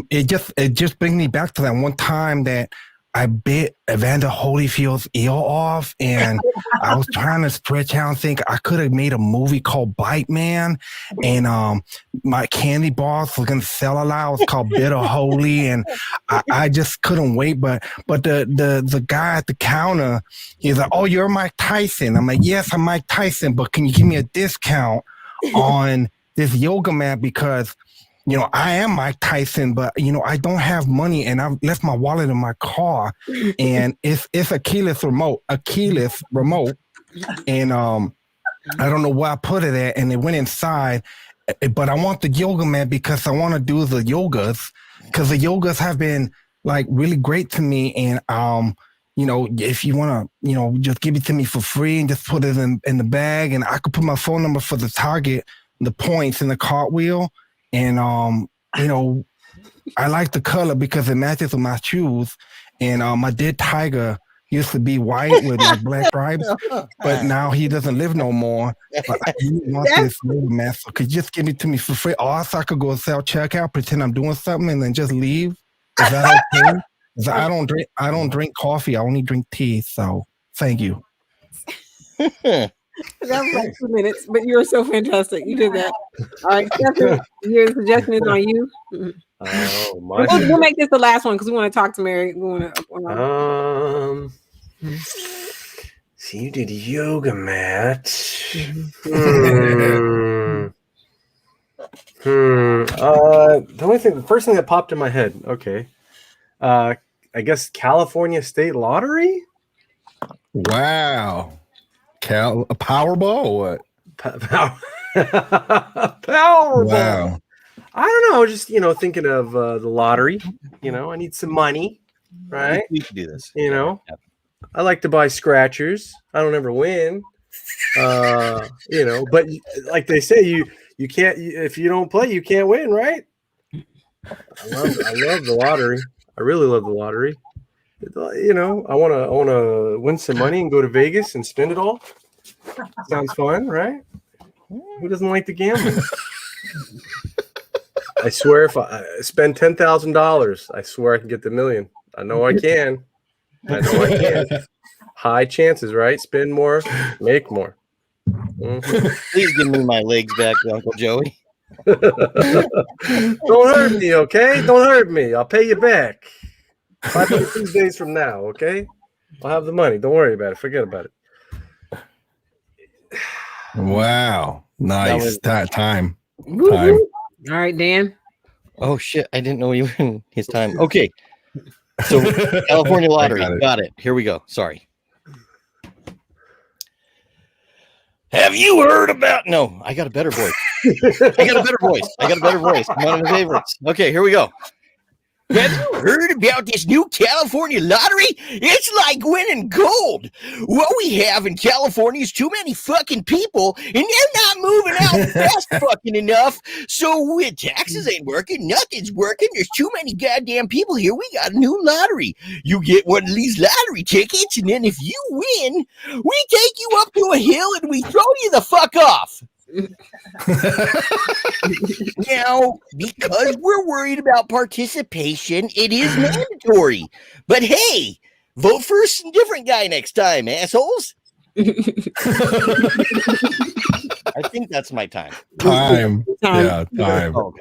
it just brings me back to that one time that I bit Evander Holyfield's ear off, and I was trying to stretch out and think I could have made a movie called Bite Man, and my candy bars was gonna sell a lot. It was called Bitter Holy, and I just couldn't wait. But the guy at the counter, he's like, "Oh, you're Mike Tyson." I'm like, "Yes, I'm Mike Tyson, but can you give me a discount on this yoga mat because I am Mike Tyson, but I don't have money, and I've left my wallet in my car, and it's a keyless remote, and I don't know where I put it at, and it went inside, but I want the yoga mat because I want to do the yogas, because the yogas have been like really great to me, and if you want to, just give it to me for free and just put it in the bag, and I could put my phone number for the target, the points, and the cartwheel. And, I like the color because it matches with my shoes. And my dead tiger used to be white with like black stripes, but now he doesn't live no more. But I really want this yoga mat. So could you just give it to me for free? Or else I could go self-checkout, pretend I'm doing something, and then just leave. Is that okay? I don't drink coffee. I only drink tea. So thank you. That was like 2 minutes, but you're so fantastic. You did that. All right, Stephen, your suggestion is on you. Oh my! We'll make this the last one because we want to talk to Mary. We want to. So you did yoga mat. The first thing that popped in my head. Okay. I guess California State Lottery. Wow. A Powerball or what? Powerball. Wow. I don't know. Just thinking of the lottery. I need some money, right? We can do this. I like to buy scratchers. I don't ever win. But like they say, you can't if you don't play, you can't win, right? I love the lottery. I really love the lottery. I want to win some money and go to Vegas and spend it all. Sounds fun, right? Who doesn't like to gamble? I swear, if I spend $10,000, I swear I can get the million. I know I can. High chances, right? Spend more, make more. Mm-hmm. Please give me my legs back, Uncle Joey. Don't hurt me, okay? Don't hurt me. I'll pay you back 5 days from now, okay? I'll have the money. Don't worry about it. Forget about it. Wow. Nice. Time. All right, Dan. Oh, shit. I didn't know you were in his time. Okay. So, California Lottery. Got it. Here we go. Sorry. Have you heard about... No, I got a better voice. I got a better voice. One of my favorites. Okay, here we go. Have you heard about this new California lottery? It's like winning gold. What we have in California is too many fucking people, and they're not moving out fast fucking enough. So with taxes ain't working, nothing's working. There's too many goddamn people here. We got a new lottery. You get one of these lottery tickets, and then if you win, we take you up to a hill and we throw you the fuck off. Now, because we're worried about participation, it is mandatory. But hey, vote for a different guy next time, assholes. I think that's my time. Time. Yeah, time. All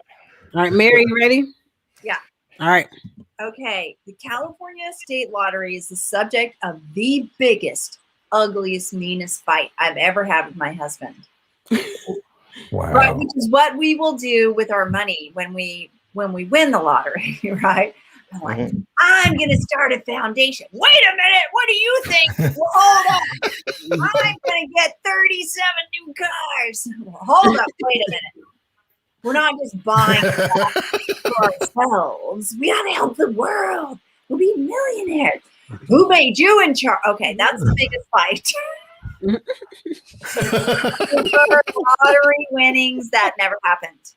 right, Mary, you ready? Yeah. All right. Okay. The California State Lottery is the subject of the biggest, ugliest, meanest fight I've ever had with my husband. Wow. Right, which is what we will do with our money when we win the lottery, right? I'm like, I'm gonna start a foundation. Wait a minute, what do you think? Well, hold on. I'm gonna get 37 new cars. Well, hold up, wait a minute. We're not just buying for ourselves. We gotta help the world. We'll be millionaires. Who made you in charge? Okay, that's the biggest fight. Lottery winnings that never happened.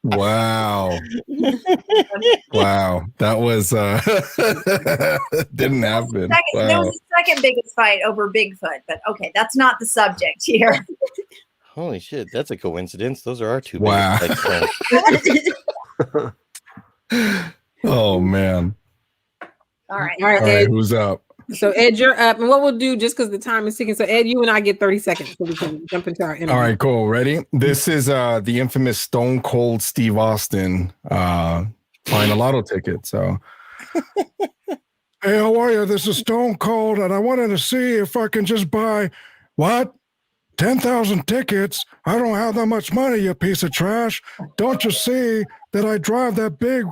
Wow. Wow. That was didn't happen. There was a second biggest fight over Bigfoot, but okay, that's not the subject here. Holy shit, that's a coincidence. Those are our two. Wow. Oh man. All right, Ed, who's up? So Ed, you're up, and what we'll do, just because the time is ticking, so Ed, you and I get 30 seconds so we can jump into our interview. All right, cool. Ready? This is the infamous Stone Cold Steve Austin buying a lotto ticket. So, hey, how are you? This is Stone Cold, and I wanted to see if I can just buy 10,000 tickets. I don't have that much money, you piece of trash. Don't you see that I drive that big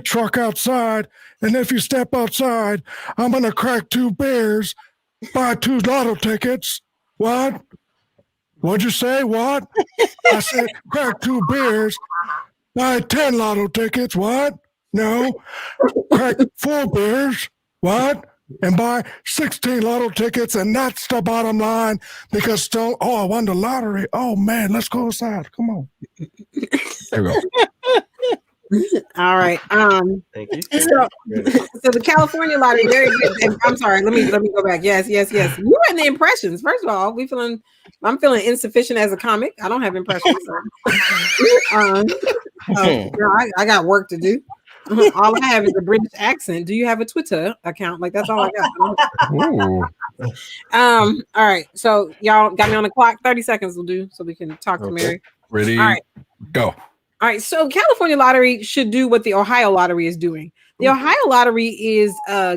truck outside, and if you step outside, I'm gonna crack 2 beers, buy 2 lotto tickets. What? What'd you say? What? I said crack 2 beers, buy 10 lotto tickets. What? No. Crack 4 beers. What? And buy 16 lotto tickets, and that's the bottom line. Because I won the lottery. Oh man, let's go outside. Come on. There we go. All right. Thank you. So the California lottery, very good. I'm sorry. Let me go back. Yes. You were in the impressions. First of all, I'm feeling insufficient as a comic. I don't have impressions. I got work to do. All I have is a British accent. Do you have a Twitter account? Like, that's all I got. Ooh. All right. So y'all got me on the clock. 30 seconds will do so we can talk to Mary. Ready? All right. Go. All right. So California lottery should do what the Ohio lottery is doing. The Ohio lottery is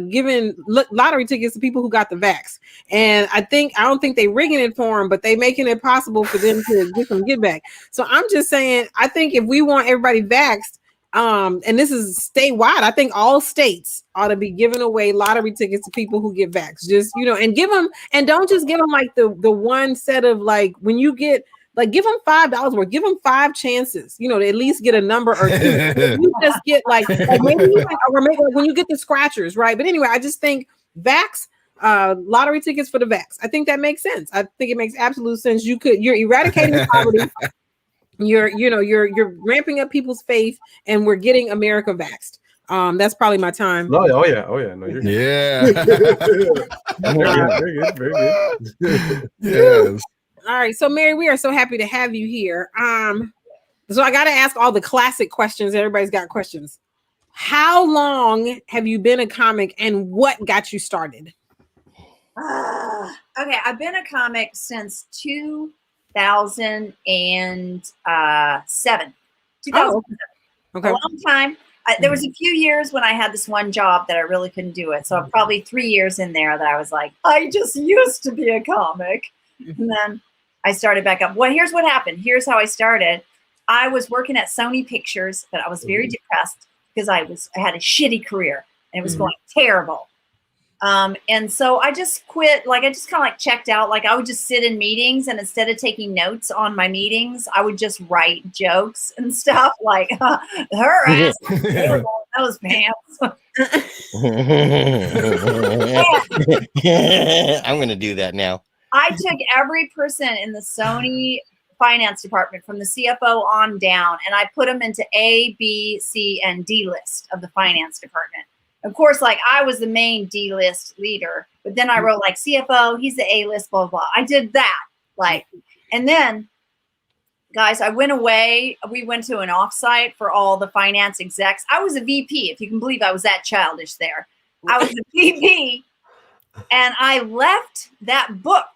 giving lottery tickets to people who got the vax. And I don't think they rigging it for them, but they making it possible for them to get some get back. So I'm just saying, I think if we want everybody vaxxed, and this is statewide, I think all states ought to be giving away lottery tickets to people who get vaxxed. Just, and give them, and don't just give them like the one set of like, when you get, like, give them $5 worth, give them 5 chances, to at least get a number or 2. You just get like maybe when you get the scratchers, right? But anyway, I just think vax, lottery tickets for the vax. I think that makes sense. I think it makes absolute sense. You're eradicating poverty. You're ramping up people's faith, and we're getting America vaxxed. That's probably my time. Oh yeah. No, you're good. Very good. Yes. All right, so Mary, we are so happy to have you here. So I got to ask all the classic questions. Everybody's got questions. How long have you been a comic, and what got you started? Okay, I've been a comic since 2007. 2007. Okay. A long time. There was a few years when I had this one job that I really couldn't do it. So probably 3 years in there that I was like, I just used to be a comic. And then I started back up. Well, here's what happened. Here's how I started. I was working at Sony Pictures, but I was very depressed because I had a shitty career and it was going terrible. And so I just quit. Like, I just kind of like checked out. Like, I would just sit in meetings, and instead of taking notes on my meetings, I would just write jokes and stuff like, her ass was terrible in those pants. I'm going to do that now. I took every person in the Sony finance department from the CFO on down, and I put them into A, B, C, and D list of the finance department. Of course, like, I was the main D list leader, but then I wrote like CFO, he's the A list, blah, blah, blah. I did that. Like, and then guys, I went away. We went to an offsite for all the finance execs. I was a VP, if you can believe I was that childish there. I was a VP, and I left that book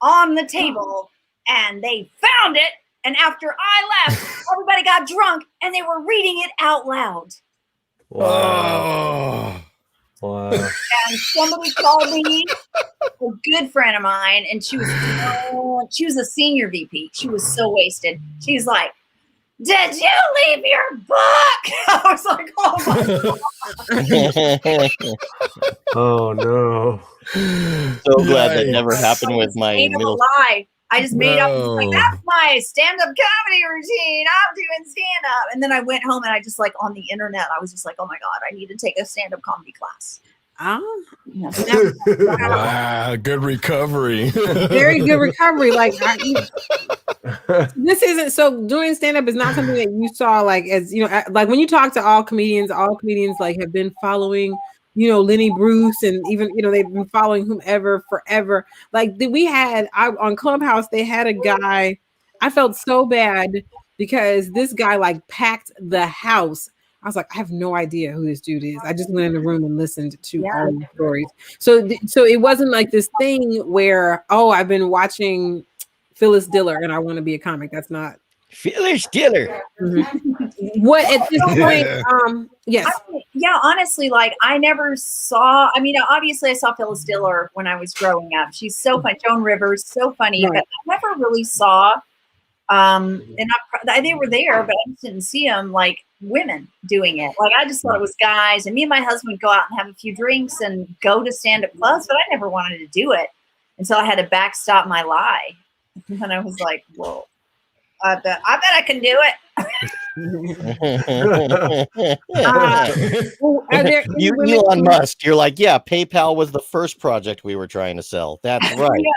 on the table, and they found it. And after I left, everybody got drunk, and they were reading it out loud. Wow. Wow. And somebody called me, a good friend of mine, and she was a senior VP. She was so wasted. She's like, "Did you leave your book?" I was like, "Oh my God." Oh no. So glad that never happened with my middle. Lie. I just made up, like, that's my stand-up comedy routine. I'm doing stand-up. And then I went home, and I just, like, on the internet, I was just like, oh my God, I need to take a stand-up comedy class. Wow, good recovery. Very good recovery. Like, this isn't, so doing stand-up is not something that you saw, like, as, like when you talk to all comedians like have been following, Lenny Bruce, and even, they've been following whomever forever. Like, on Clubhouse, they had a guy, I felt so bad because this guy like packed the house. I was like, I have no idea who this dude is. I just went in the room and listened to all the stories. So it wasn't like this thing where, I've been watching Phyllis Diller and I want to be a comic. That's not Phyllis Diller. Mm-hmm. What at this point? Yes. Honestly, like, I never saw. I mean, obviously, I saw Phyllis Diller when I was growing up. She's so funny. Joan Rivers, so funny. Right. But I never really saw. And they were there, but I just didn't see them like women doing it. Like, I just thought it was guys. And me and my husband would go out and have a few drinks and go to stand-up clubs, but I never wanted to do it until I had to backstop my lie. And I was like, whoa. I bet I can do it. Elon Musk, you're like, yeah, PayPal was the first project we were trying to sell. That's right. Yeah.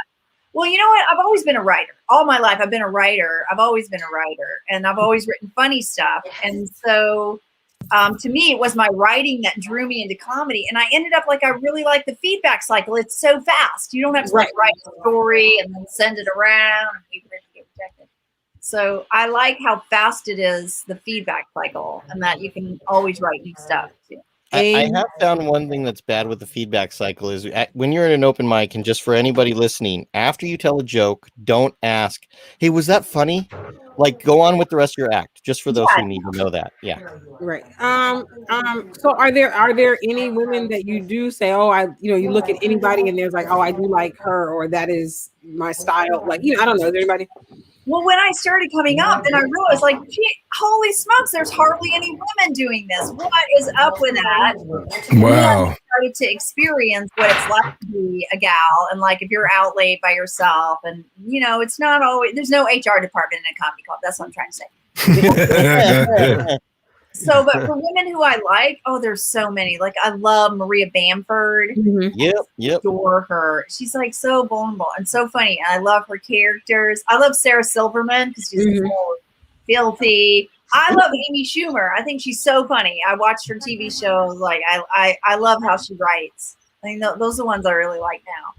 Well, you know what? I've always been a writer. All my life, I've been a writer. I've always been a writer, and I've always written funny stuff. And so, to me, it was my writing that drew me into comedy. And I ended up like, I really like the feedback cycle. It's so fast. You don't have to like write a story and then send it around and people get rejected. So I like how fast it is, the feedback cycle, and that you can always write new stuff too. I have found one thing that's bad with the feedback cycle is when you're in an open mic, and just for anybody listening, after you tell a joke, don't ask, "Hey, was that funny?" Like, go on with the rest of your act, just for those who need to know that. Yeah. Right. So are there any women that you do say, oh, you look at anybody and there's like, oh, I do like her, or that is my style? Like, I don't know. Is there anybody? Well, when I started coming up, then I realized, like, holy smokes, there's hardly any women doing this. What is up with that? Wow. I started to experience what it's like to be a gal, and like if you're out late by yourself, and it's not always, there's no HR department in a comedy club. That's what I'm trying to say. So, but for women who I like, there's so many. Like, I love Maria Bamford. Mm-hmm. Yep. Adore her. She's like so vulnerable and so funny. And I love her characters. I love Sarah Silverman because she's so filthy. I love Amy Schumer. I think she's so funny. I watched her TV shows. Like, I love how she writes. I think those are the ones I really like now.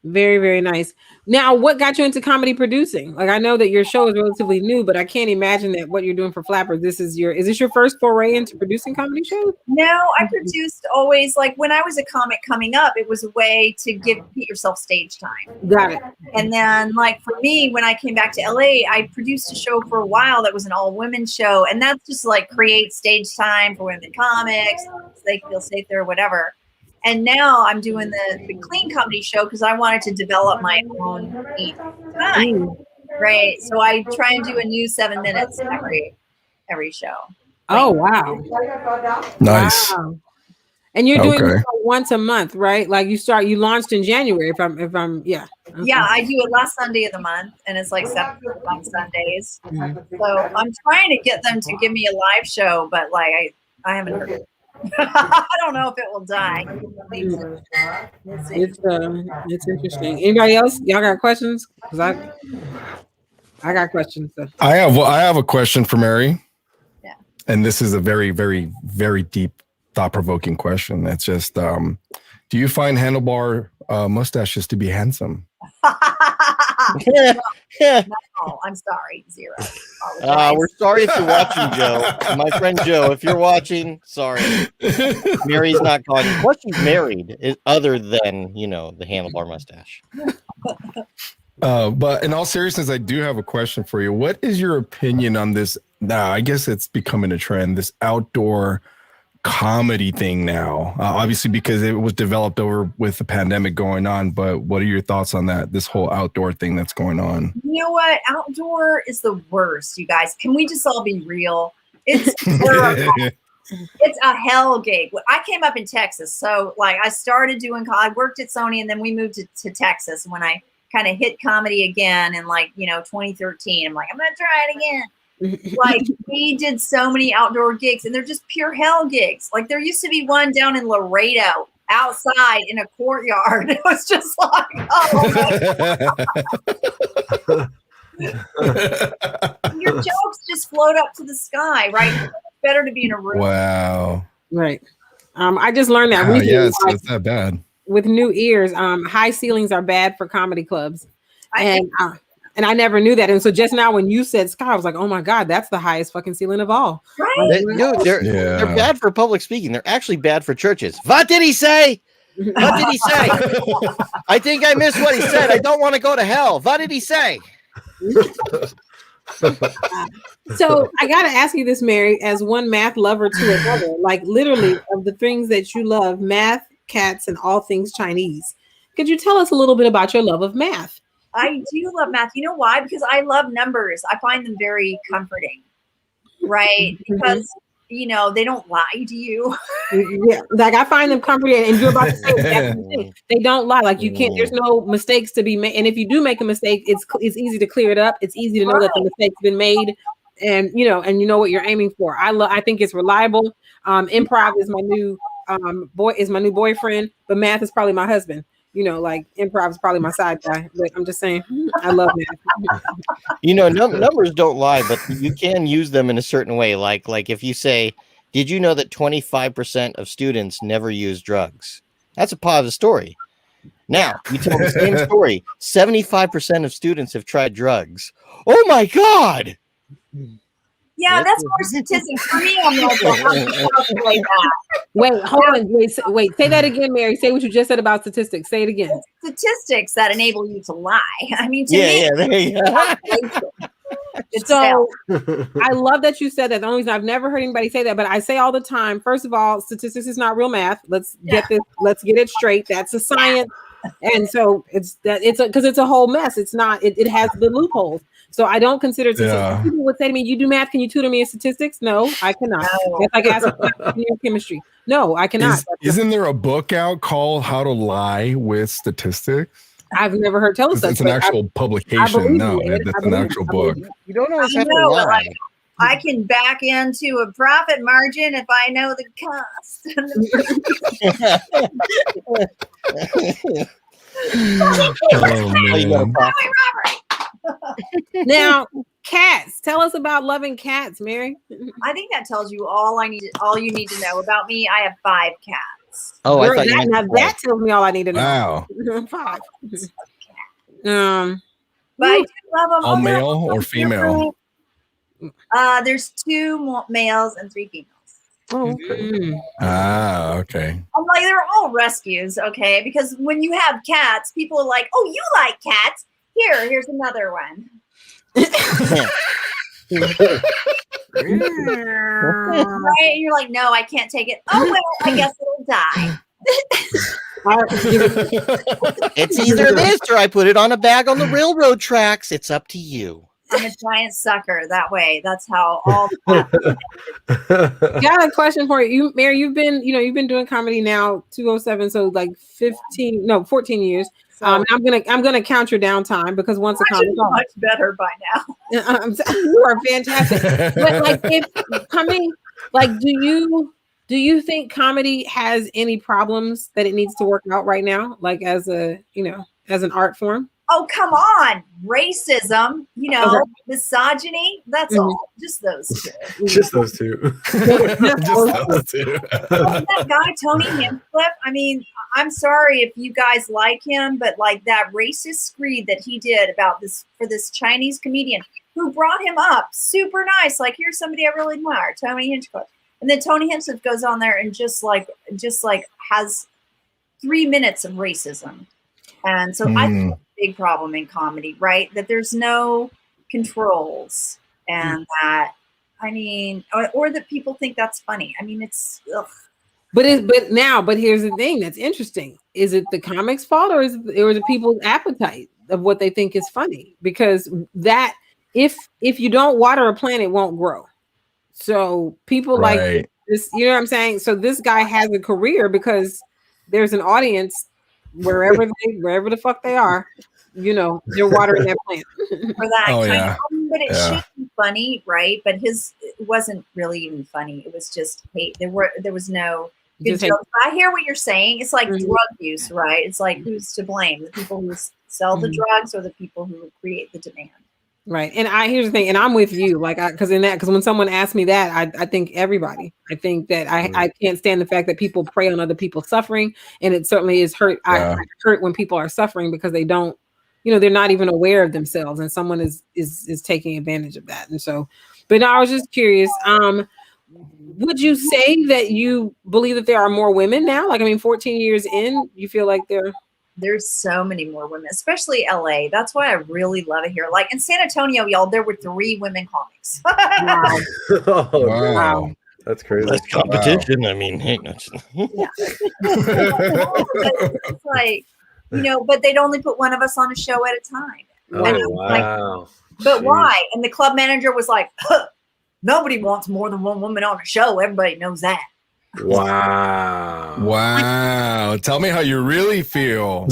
Very, very nice. Now, what got you into comedy producing? Like, I know that your show is relatively new, but I can't imagine that what you're doing for Flappers, is this your first foray into producing comedy shows? No, I produced always, like when I was a comic coming up, it was a way to get yourself stage time. Got it. And then, like, for me, when I came back to LA, I produced a show for a while that was an all women show. And that's just like create stage time for women comics so they feel safe there or whatever. And now I'm doing the clean comedy show because I wanted to develop my own time, right? So I try and do a new 7 minutes every show. Oh, wow. Nice. Wow. And you're doing it once a month, right? Like you launched in January, if I'm Yeah, I do it last Sunday of the month, and it's like 7 on Sundays. Mm-hmm. So I'm trying to get them to give me a live show, but like I haven't heard it. I don't know if it will die. It's interesting. Anybody else? Y'all got questions? Because I got questions. So. I have a question for Mary. Yeah. And this is a very, very, very deep, thought-provoking question. It's just, do you find handlebar mustaches to be handsome? No, I'm sorry, zero. We're sorry if you're watching, Joe. My friend Joe, if you're watching, sorry. Mary's not calling. What she's married is other than the handlebar mustache. But in all seriousness, I do have a question for you. What is your opinion on this? Now, I guess it's becoming a trend. This outdoor comedy thing now, obviously because it was developed over with the pandemic going on, but what are your thoughts on that, this whole outdoor thing that's going on? You know what, outdoor is the worst, you guys. Can we just all be real? It's it's a hell gig. I came up in Texas, so like I started doing, I worked at Sony, and then we moved to Texas. When I kind of hit comedy again in 2013, I'm like, I'm gonna try it again. Like, we did so many outdoor gigs, and they're just pure hell gigs. Like, there used to be one down in Laredo outside in a courtyard. It was just like, oh your jokes just float up to the sky, right? It's better to be in a room. Wow. Right. I just learned that recently. Yeah, it's that bad. With new ears, high ceilings are bad for comedy clubs. And I never knew that. And so just now when you said sky, I was like, oh my God, that's the highest fucking ceiling of all. Right. They're bad for public speaking. They're actually bad for churches. What did he say? What did he say? I think I missed what he said. I don't want to go to hell. What did he say? So I got to ask you this, Mary, as one math lover to another, like literally of the things that you love, math, cats, and all things Chinese. Could you tell us a little bit about your love of math? I do love math. You know why? Because I love numbers. I find them very comforting, right? Because, they don't lie to you. Yeah, like I find them comforting, and you're about to say that they don't lie. Like you can't. There's no mistakes to be made, and if you do make a mistake, it's easy to clear it up. It's easy to know that the mistake's been made, and you know what you're aiming for. I think it's reliable. Improv is my new boyfriend, but math is probably my husband. Like improv is probably my side guy, but I'm just saying, I love math. Numbers don't lie, but you can use them in a certain way. Like if you say, did you know that 25% of students never use drugs? That's a positive story. Now, you tell the same story. 75% of students have tried drugs. Oh my God. Yeah, that's more statistics for me. I'm like, well, I'm calculate that. Wait, hold on. Wait. Say that again, Mary. Say what you just said about statistics. Say it again. Statistics that enable you to lie. I mean, to Yeah, me, there you go. So I love that you said that. The only reason I've never heard anybody say that, but I say all the time, first of all, statistics is not real math. Let's get it straight. That's a science. And so it's because it's a whole mess. It's not, it has the loopholes. So I don't consider it statistics. People would say to me, you do math, can you tutor me in statistics? No, I cannot. It's like asking chemistry. No, I cannot. Isn't there a book out called How to Lie with Statistics? I've never heard tell us that. It's an actual publication. No, it's an actual book. You don't always have to lie. Like, I can back into a profit margin if I know the cost. Now, cats. Tell us about loving cats, Mary. I think that tells you all you need to know about me. I have 5 cats. Oh, I thought you meant that tells me all I need to know. Wow. 5. But I do love them. All male or female? There's 2 males and 3 females. Oh, okay. I'm like, they're all rescues, okay? Because when you have cats, people are like, "Oh, you like cats? Here's another one." Right? And you're like, "No, I can't take it." Oh well, I guess it'll die. It's either this or I put it on a bag on the railroad tracks. It's up to you. I'm a giant sucker that way. That's how all got a question for you. Mary, you've been doing comedy now 207, so like 14 years. I'm gonna count your downtime because once a comic much better by now. You are fantastic. But like if coming, like do you think comedy has any problems that it needs to work out right now? Like as an art form? Oh, come on. Racism, misogyny. That's all. Just those 2. Just those 2. That guy, Tony Hinchcliffe, I mean, I'm sorry if you guys like him, but like that racist screed that he did about this for this Chinese comedian who brought him up, super nice. Like, here's somebody I really admire, Tony Hinchcliffe. And then Tony Hinchcliffe goes on there and just like has 3 minutes of racism. And so I think that's a big problem in comedy, right? That there's no controls and that, I mean, or that people think that's funny. I mean, it's, ugh. But here's the thing that's interesting. Is it the comics' fault or is it people's appetite of what they think is funny? Because that, if you don't water a plant, it won't grow. So people like this, you know what I'm saying? So this guy has a career because there's an audience wherever the fuck they are, they're watering their plant. For that but it should be funny, right? But it wasn't really even funny. It was just hate. There was no good jokes. I hear what you're saying. It's like drug use, right? It's like who's to blame? The people who sell the drugs or the people who create the demand? Right. And here's the thing, and I'm with you, like, because when someone asks me that, I think everybody. I think that I can't stand the fact that people prey on other people's suffering, and it certainly is hurt. I hurt when people are suffering because they don't, they're not even aware of themselves, and someone is taking advantage of that. And so, but no, I was just curious. Would you say that you believe that there are more women now? Like, I mean, 14 years in, you feel like there's so many more women, especially LA. That's why I really love it here. Like in San Antonio, y'all, there were 3 women comics. Wow. That's crazy. That's competition. Wow. I mean, hey, it's like, but they'd only put one of us on a show at a time. Oh, wow. But why? And the club manager was like, nobody wants more than one woman on a show. Everybody knows that. Wow. Tell me how you really feel. I'm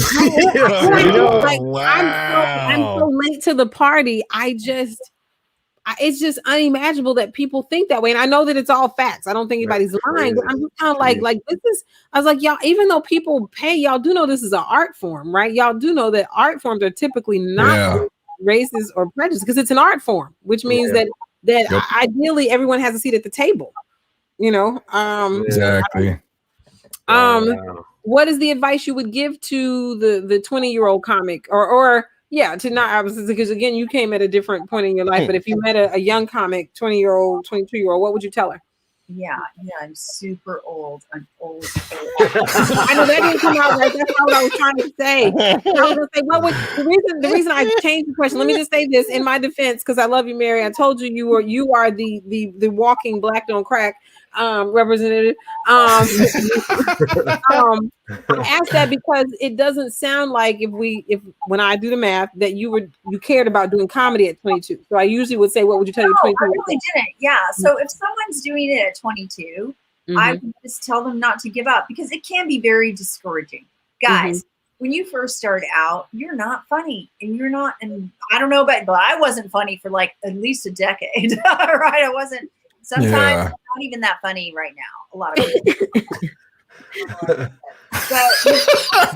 so late to the party. It's just unimaginable that people think that way. And I know that it's all facts. I don't think anybody's lying, but I'm just kind of like this is, I was like, y'all, even though people pay, y'all do know this is an art form, right? Y'all do know that art forms are typically not racist or prejudiced because it's an art form, which means that ideally everyone has a seat at the table. Exactly. What is the advice you would give to the 20-year-old comic or Yeah, to not obviously because again, you came at a different point in your life. But if you met a young comic, 20-year-old, 22-year-old, what would you tell her? Yeah, I'm super old. I'm old. I know that didn't come out right. That's not what I was trying to say. I was gonna say, what was the reason I changed the question? Let me just say this in my defense, because I love you, Mary. I told you you are the walking black don't crack representative. I asked that because it doesn't sound like if when I do the math that you cared about doing comedy at 22. So I usually would say, what would you tell your 22? I really didn't. Yeah. So if someone's doing it at 22, I would just tell them not to give up because it can be very discouraging. Guys, when you first start out, you're not funny and you're not, and I don't know about, but I wasn't funny for like at least a decade, right? I wasn't, sometimes I'm not even that funny right now. A lot of people.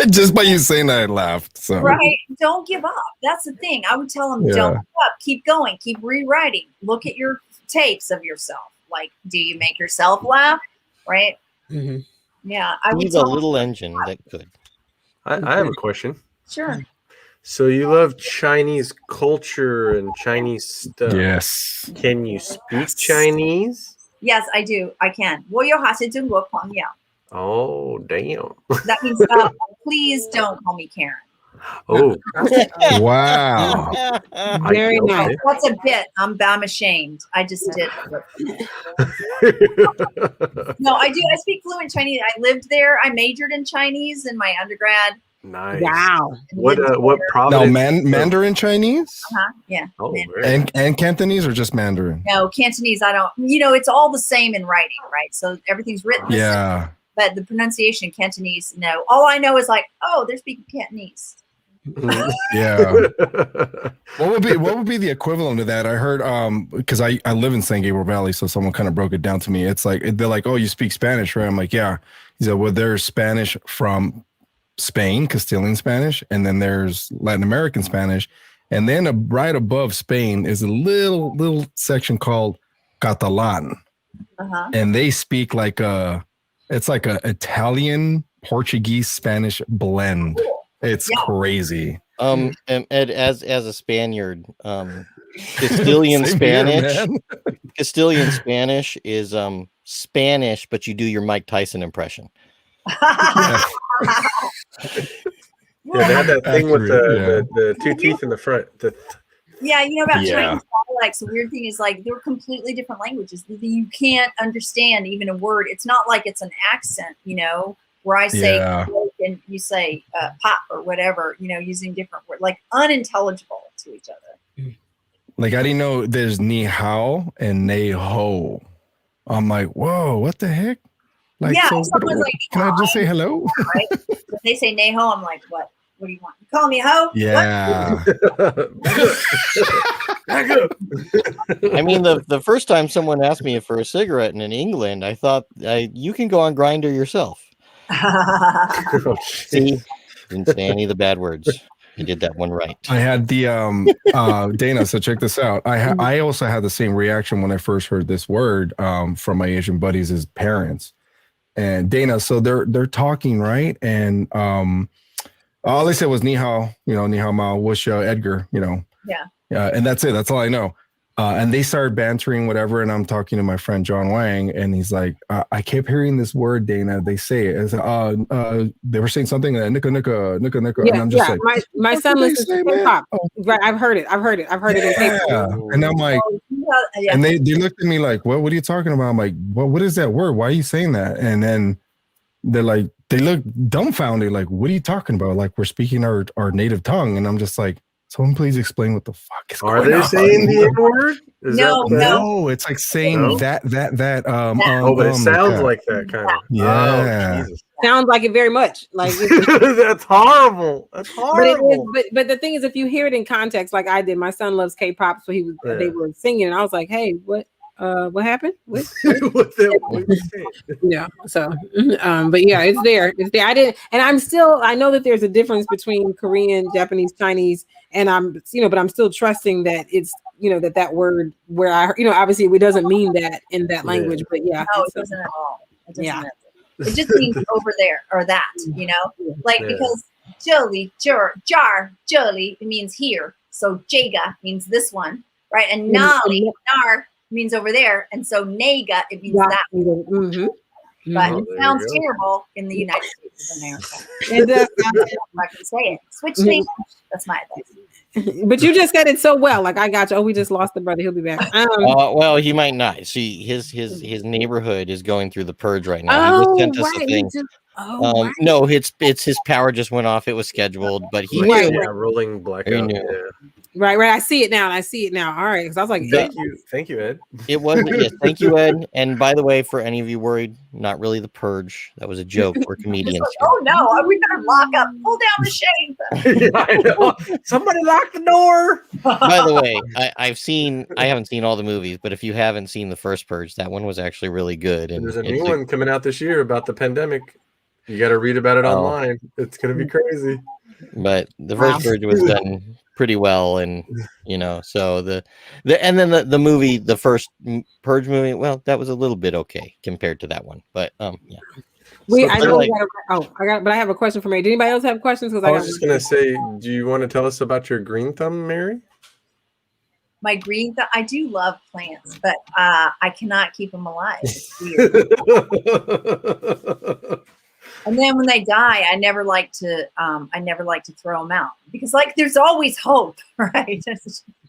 Just by you saying that, I laughed. So. Right. Don't give up. That's the thing. I would tell them, don't give up. Keep going. Keep rewriting. Look at your tapes of yourself. Like, do you make yourself laugh? Right. Yeah. I would a little engine that could. I have a question. Sure. So you love Chinese culture and Chinese stuff. Yes. Can you speak Chinese? Yes, I do. I can. 我有哈是中国朋友. Oh, damn. That means please don't call me Karen. Oh. Wow. Very nice. That's a bit. I'm ashamed. I just did. No, I do. I speak fluent Chinese. I lived there. I majored in Chinese in my undergrad. Nice. Wow. What province? No, Mandarin Chinese? Yeah. Oh, and Cantonese or just Mandarin? No, Cantonese. I don't. It's all the same in writing, right? So everything's written. Yeah. But the pronunciation Cantonese, no. All I know is like, oh, they're speaking Cantonese. Yeah. What would be the equivalent of that? I heard because I live in San Gabriel Valley, so someone kind of broke it down to me. It's like they're like, oh, you speak Spanish, right? I'm like, yeah. He said, well, there's Spanish from Spain, Castilian Spanish, and then there's Latin American Spanish, and then right above Spain is a little section called Catalan, and they speak like it's like a Italian Portuguese Spanish blend. It's crazy. And Ed, as a Spaniard, Castilian Spanish. Castilian Spanish is Spanish, but you do your Mike Tyson impression. Yeah, they have that thing with the two teeth in the front. Yeah, about Chinese dialects. The weird thing is like they're completely different languages. You can't understand even a word. It's not like it's an accent, where I say and you say pop or whatever, using different words, like unintelligible to each other. Like I didn't know there's ni hao and nei ho. I'm like, whoa, what the heck? Like, yeah, so someone's like, can I just say hello? Right? If they say nei ho, I'm like, what? What do you want? You call me a hoe? Yeah. I mean, the first time someone asked me for a cigarette in England, I thought you can go on Grindr yourself. See, didn't say any of the bad words. You did that one right. I had the Dana. So check this out. I also had the same reaction when I first heard this word from my Asian buddies' parents. And Dana, so they're talking, right? And all they said was ni hao, ni hao mao, what's Edgar, Yeah. And that's it. That's all I know. And they started bantering, whatever. And I'm talking to my friend John Wang, and he's like, I kept hearing this word, Dana. They say it. They were saying something, nika. Yeah, and I'm just like, my son listens to K-pop. Right, I've heard it. I've heard it in K-pop. And I'm like, and they looked at me like, what are you talking about? I'm like, what is that word? Why are you saying that? And then they're like, they look dumbfounded, like, what are you talking about? Like, we're speaking our native tongue. And I'm just like, someone please explain what the fuck is going on. Are they saying the N-word? No, it's like saying that. But it sounds like that kind of. Yeah. Oh, sounds like it very much. Like that's horrible. That's horrible. But the thing is, if you hear it in context, like I did, my son loves K-pop, so they were singing, and I was like, hey, what happened? What? Yeah. So, but yeah, it's there. I know that there's a difference between Korean, Japanese, Chinese, and but I'm still trusting that it's, that word where obviously it doesn't mean that in that language, but yeah. No, it doesn't at all. It just means over there or that, because Jolly, jar, Jolly, it means here. So Jaga means this one, right? And Nali, Nar means over there. And so Naga, it means that. Mm-hmm. But it sounds terrible in the United States of America. It does sound terrible. I can say it. Switch to English. That's my advice. But you just said it so well. Like, I got you. Oh, we just lost the brother. He'll be back. Well, he might not. See, his neighborhood is going through the purge right now. He just sent us a thing. Right. No, it's his power just went off. It was scheduled, but he knew. Yeah, rolling blackout. Yeah. Right. I see it now. All right, because I was like, thank you, Ed. It was yes, thank you, Ed. And by the way, for any of you worried, not really the purge. That was a joke. We're comedians. Oh no, we better lock up. Pull down the shade. Yeah, I know. Somebody lock the door. By the way, I haven't seen all the movies, but if you haven't seen the first Purge, that one was actually really good. And there's a new one coming out this year about the pandemic. You got to read about it online. It's going to be crazy. But the first Purge was done pretty well, and so the movie, the first Purge movie, well, that was a little bit okay compared to that one. But yeah. Wait, I have a question for Mary. Did anybody else have questions? I was just gonna say, do you want to tell us about your green thumb, Mary? My green thumb. I do love plants, but I cannot keep them alive. It's weird. And then when they die, I never like to throw them out because there's always hope, right?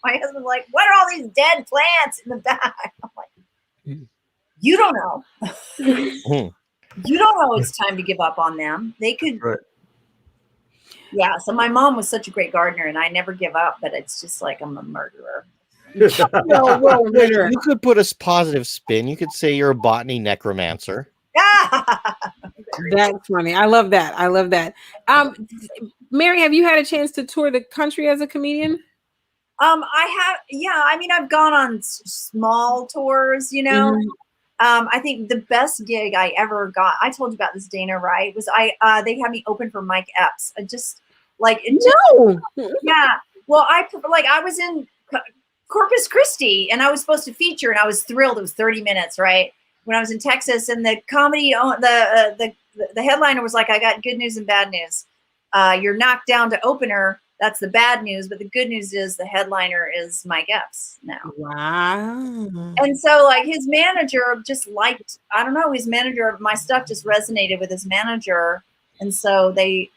My husband's like, "What are all these dead plants in the back?" I'm like, "You don't know. You don't know it's time to give up on them. They could." Right. Yeah. So my mom was such a great gardener, and I never give up. But it's just like I'm a murderer. You could put a positive spin. You could say you're a botany necromancer. That's funny. I love that. Mary, have you had a chance to tour the country as a comedian? I have. Yeah. I mean, I've gone on small tours, Mm-hmm. I think the best gig I ever got, I told you about this, Dana, right? Was they had me open for Mike Epps. Yeah. Well, I was in Corpus Christi and I was supposed to feature and I was thrilled. It was 30 minutes, right? When I was in Texas, and the comedy, the headliner was like, "I got good news and bad news. You're knocked down to opener. That's the bad news, but the good news is the headliner is Mike Epps now." Wow! And so, his manager just liked, I don't know, my stuff just resonated with his manager, and so they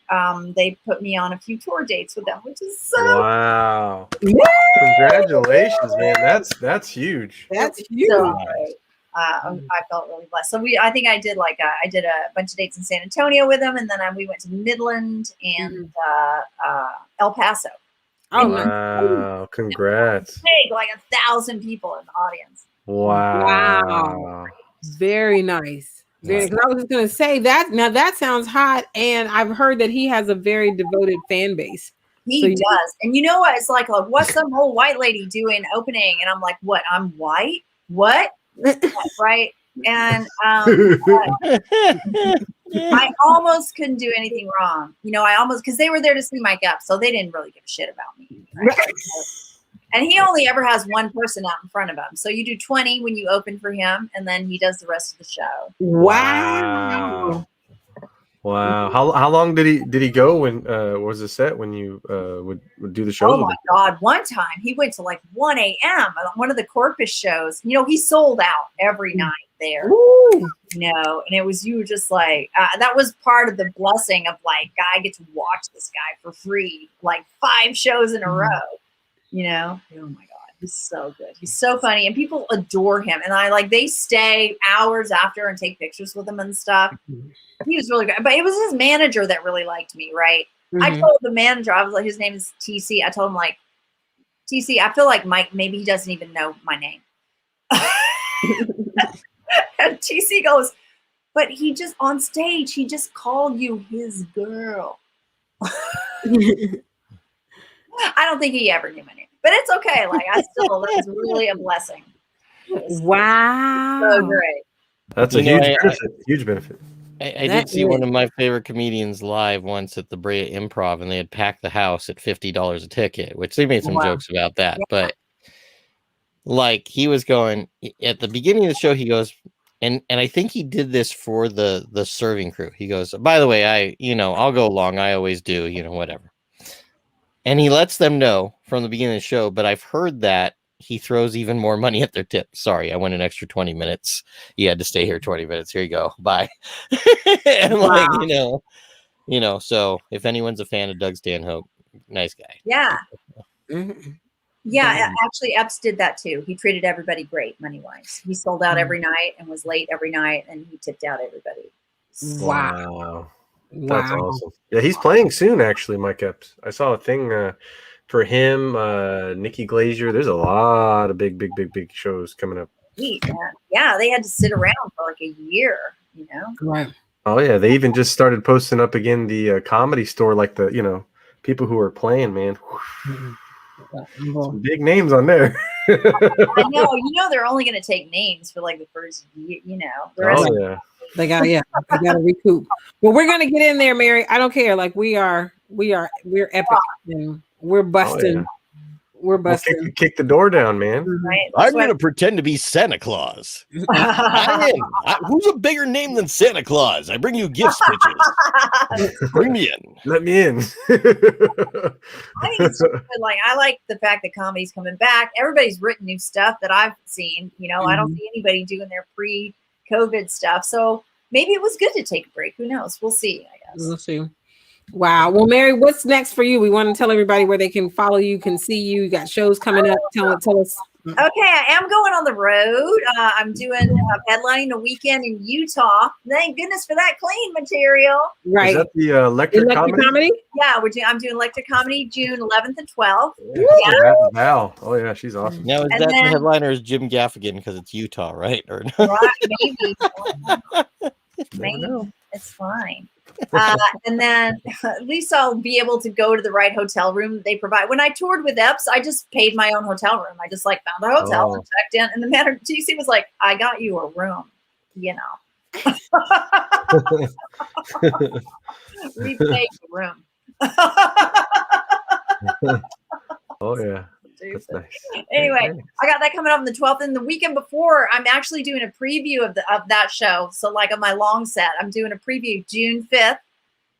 put me on a few tour dates with them, which is so wow! Congratulations, man! That's huge. That's huge. So, I felt really blessed. So I think I did a bunch of dates in San Antonio with him, and then we went to Midland and El Paso. Oh wow! Congrats! Big, 1,000 people in the audience. Wow! Very nice. I was just gonna say that. Now that sounds hot, and I've heard that he has a very devoted fan base. He does, and you know what? It's like, what's some old white lady doing opening? And I'm like, what? I'm white? What? Right. And I almost couldn't do anything wrong. Because they were there to see Mike Epps, so they didn't really give a shit about me. Right? And he only ever has one person out in front of him. So you do 20 when you open for him, and then he does the rest of the show. Wow. Wow. How long did he go when was the set when you would do the show? Oh my God. One time he went to 1 a.m. on one of the Corpus shows. He sold out every night there. Ooh. And it was, you were just like, that was part of the blessing of I get to watch this guy for free, 5 shows in a row, Oh my God. He's so good. He's so funny, and people adore him. And they stay hours after and take pictures with him and stuff. He was really good, but it was his manager that really liked me, right? Mm-hmm. I told the manager, I was like, his name is TC. I told him TC, I feel like Mike, maybe he doesn't even know my name. And TC goes, but he just on stage, he just called you his girl. I don't think he ever knew my name, but it's okay. That's really a blessing. Wow. So great. That's a huge benefit. I did see one of my favorite comedians live once at the Brea Improv, and they had packed the house at $50 a ticket, which they made some jokes about that. Yeah. But he was going at the beginning of the show, he goes, And I think he did this for the serving crew. He goes, by the way, I'll go along. I always do, whatever. And he lets them know from the beginning of the show, but I've heard that he throws even more money at their tip. Sorry, I went an extra 20 minutes. You had to stay here 20 minutes. Here you go. Bye. And Wow. So if anyone's a fan of Doug Stanhope, nice guy. Yeah. Yeah, actually, Epps did that too. He treated everybody great money-wise. He sold out every night and was late every night, and he tipped out everybody. Wow. That's awesome. Yeah, he's playing soon, actually, Mike Epps. I saw a thing for him, Nikki Glazier. There's a lot of big shows coming up. Sweet, man. Yeah, they had to sit around for like a year, Right. Oh, yeah. They even just started posting up again the Comedy Store, like the, people who are playing, man. Some big names on there. I know. They're only going to take names for like the first year, The rest they got to recoup. But we're going to get in there, Mary. I don't care. Like we're epic. We're busting. Oh, yeah. We're busting. Kick the door down, man. Right? I'm going to pretend to be Santa Claus. Who's a bigger name than Santa Claus? I bring you gifts, bitches. Bring me in. Let me in. I think it's good. I like the fact that comedy's coming back. Everybody's written new stuff that I've seen. I don't see anybody doing their pre-COVID stuff. So maybe it was good to take a break. Who knows? We'll see, I guess. We'll see. Wow. Well, Mary, what's next for you? We want to tell everybody where they can follow you, can see you. You got shows coming up. Tell us. Okay, I am going on the road. I'm doing headlining a weekend in Utah. Thank goodness for that clean material. Right. Is that the electric comedy? Yeah, I'm doing electric comedy June 11th and 12th. Yeah. Val. Oh yeah, she's awesome. Now is the headliner is Jim Gaffigan because it's Utah, right? Or maybe. Maybe. It's fine. And then at least I'll be able to go to the right hotel room they provide. When I toured with Epps, I just paid my own hotel room. I just found a hotel and checked in, and the manager TC was like, "I got you a room," We paid the room. Oh yeah. That's nice. Anyway, I got that coming up on the 12th, and the weekend before, I'm actually doing a preview of that show. So, on my long set, I'm doing a preview June 5th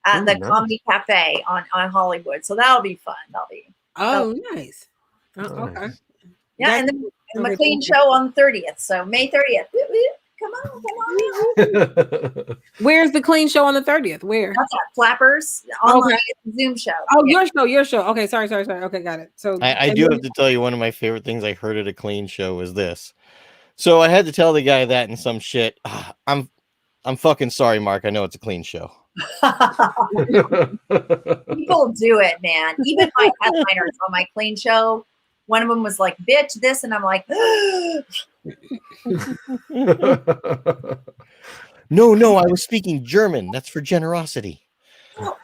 at the Comedy Cafe on Hollywood. So that'll be fun. Nice. Okay. Yeah, and then the McLean show on the 30th. So May 30th. Come on. Where's the clean show on the 30th? Where? That's at Flappers online Zoom show. Oh, your show. Okay, sorry. Okay, got it. So I do have to tell you one of my favorite things I heard at a clean show was this. So I had to tell the guy that in some shit. I'm fucking sorry, Mark. I know it's a clean show. People do it, man. Even my headliners on my clean show, one of them was like, "Bitch, this," and I'm like, No, I was speaking German. That's for generosity. Oh,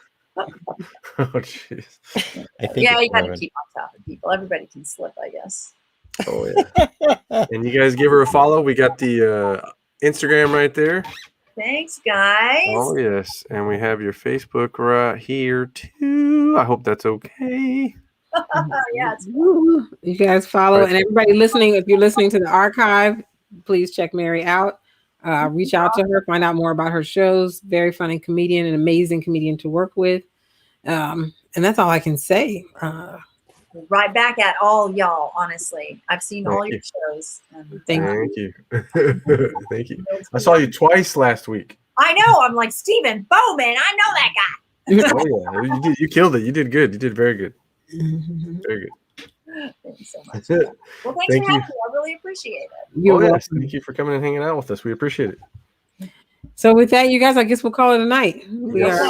jeez. You got to keep on top of people. Everybody can slip, I guess. Oh, yeah. And you guys give her a follow. We got the Instagram right there. Thanks, guys. Oh, yes. And we have your Facebook right here, too. I hope that's okay. Yeah, you guys follow. And everybody listening, if you're listening to the archive, please check Mary out. Reach out to her, find out more about her shows. Very funny comedian, an amazing comedian to work with. And that's all I can say. Right back at all y'all, honestly. I've seen all your shows. Thank you. Thank you. I saw you twice last week. I know. I'm like, Stephen Bowman. I know that guy. Oh, yeah. You killed it. You did good. You did very good. Very good. Thanks so much. Well, thanks for having me. I really appreciate it. You're welcome. Thank you for coming and hanging out with us. We appreciate it. So with that, you guys, I guess we'll call it a night. We are.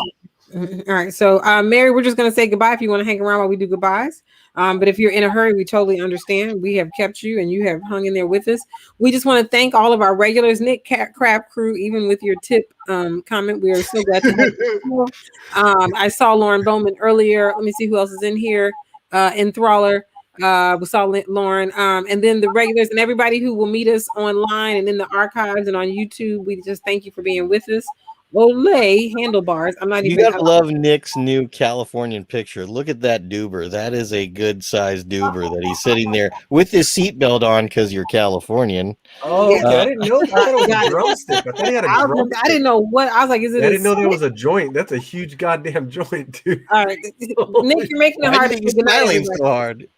All right. So, Mary, we're just going to say goodbye if you want to hang around while we do goodbyes. But if you're in a hurry, we totally understand. We have kept you and you have hung in there with us. We just want to thank all of our regulars, Nick Crab crew, even with your tip comment. We are so glad to have you. I saw Lauren Bowman earlier. Let me see who else is in here. Enthraller. We saw Lauren. And then the regulars and everybody who will meet us online and in the archives and on YouTube. We just thank you for being with us. Olay handlebars. I'm not You even. gotta love Nick's new Californian picture. Look at that duber. That is a good sized duber that he's sitting there with his seatbelt on because you're Californian. Oh, okay. I didn't know. I thought it was a drumstick. I thought he had a drumstick. I didn't know what. I was like, is it? I didn't know there was a joint. That's a huge goddamn joint, dude. All right, Nick, you're making it hard to say smiling so hard.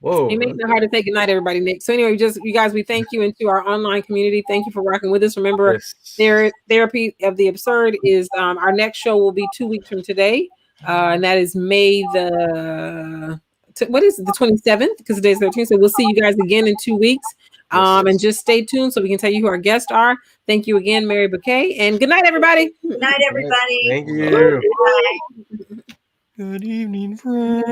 Whoa. You're making it hard to say goodnight, everybody, Nick. So anyway, just you guys, we thank you, and to our online community, thank you for rocking with us. Remember, Therapy of the Absurd is our next show will be 2 weeks from today, and that is May the 27th, because today's 13th. So we'll see you guys again in 2 weeks. And just stay tuned so we can tell you who our guests are. Thank you again, Mary Bouquet, and good night, everybody. Good night, everybody. Thank you. Bye. Good evening, friends.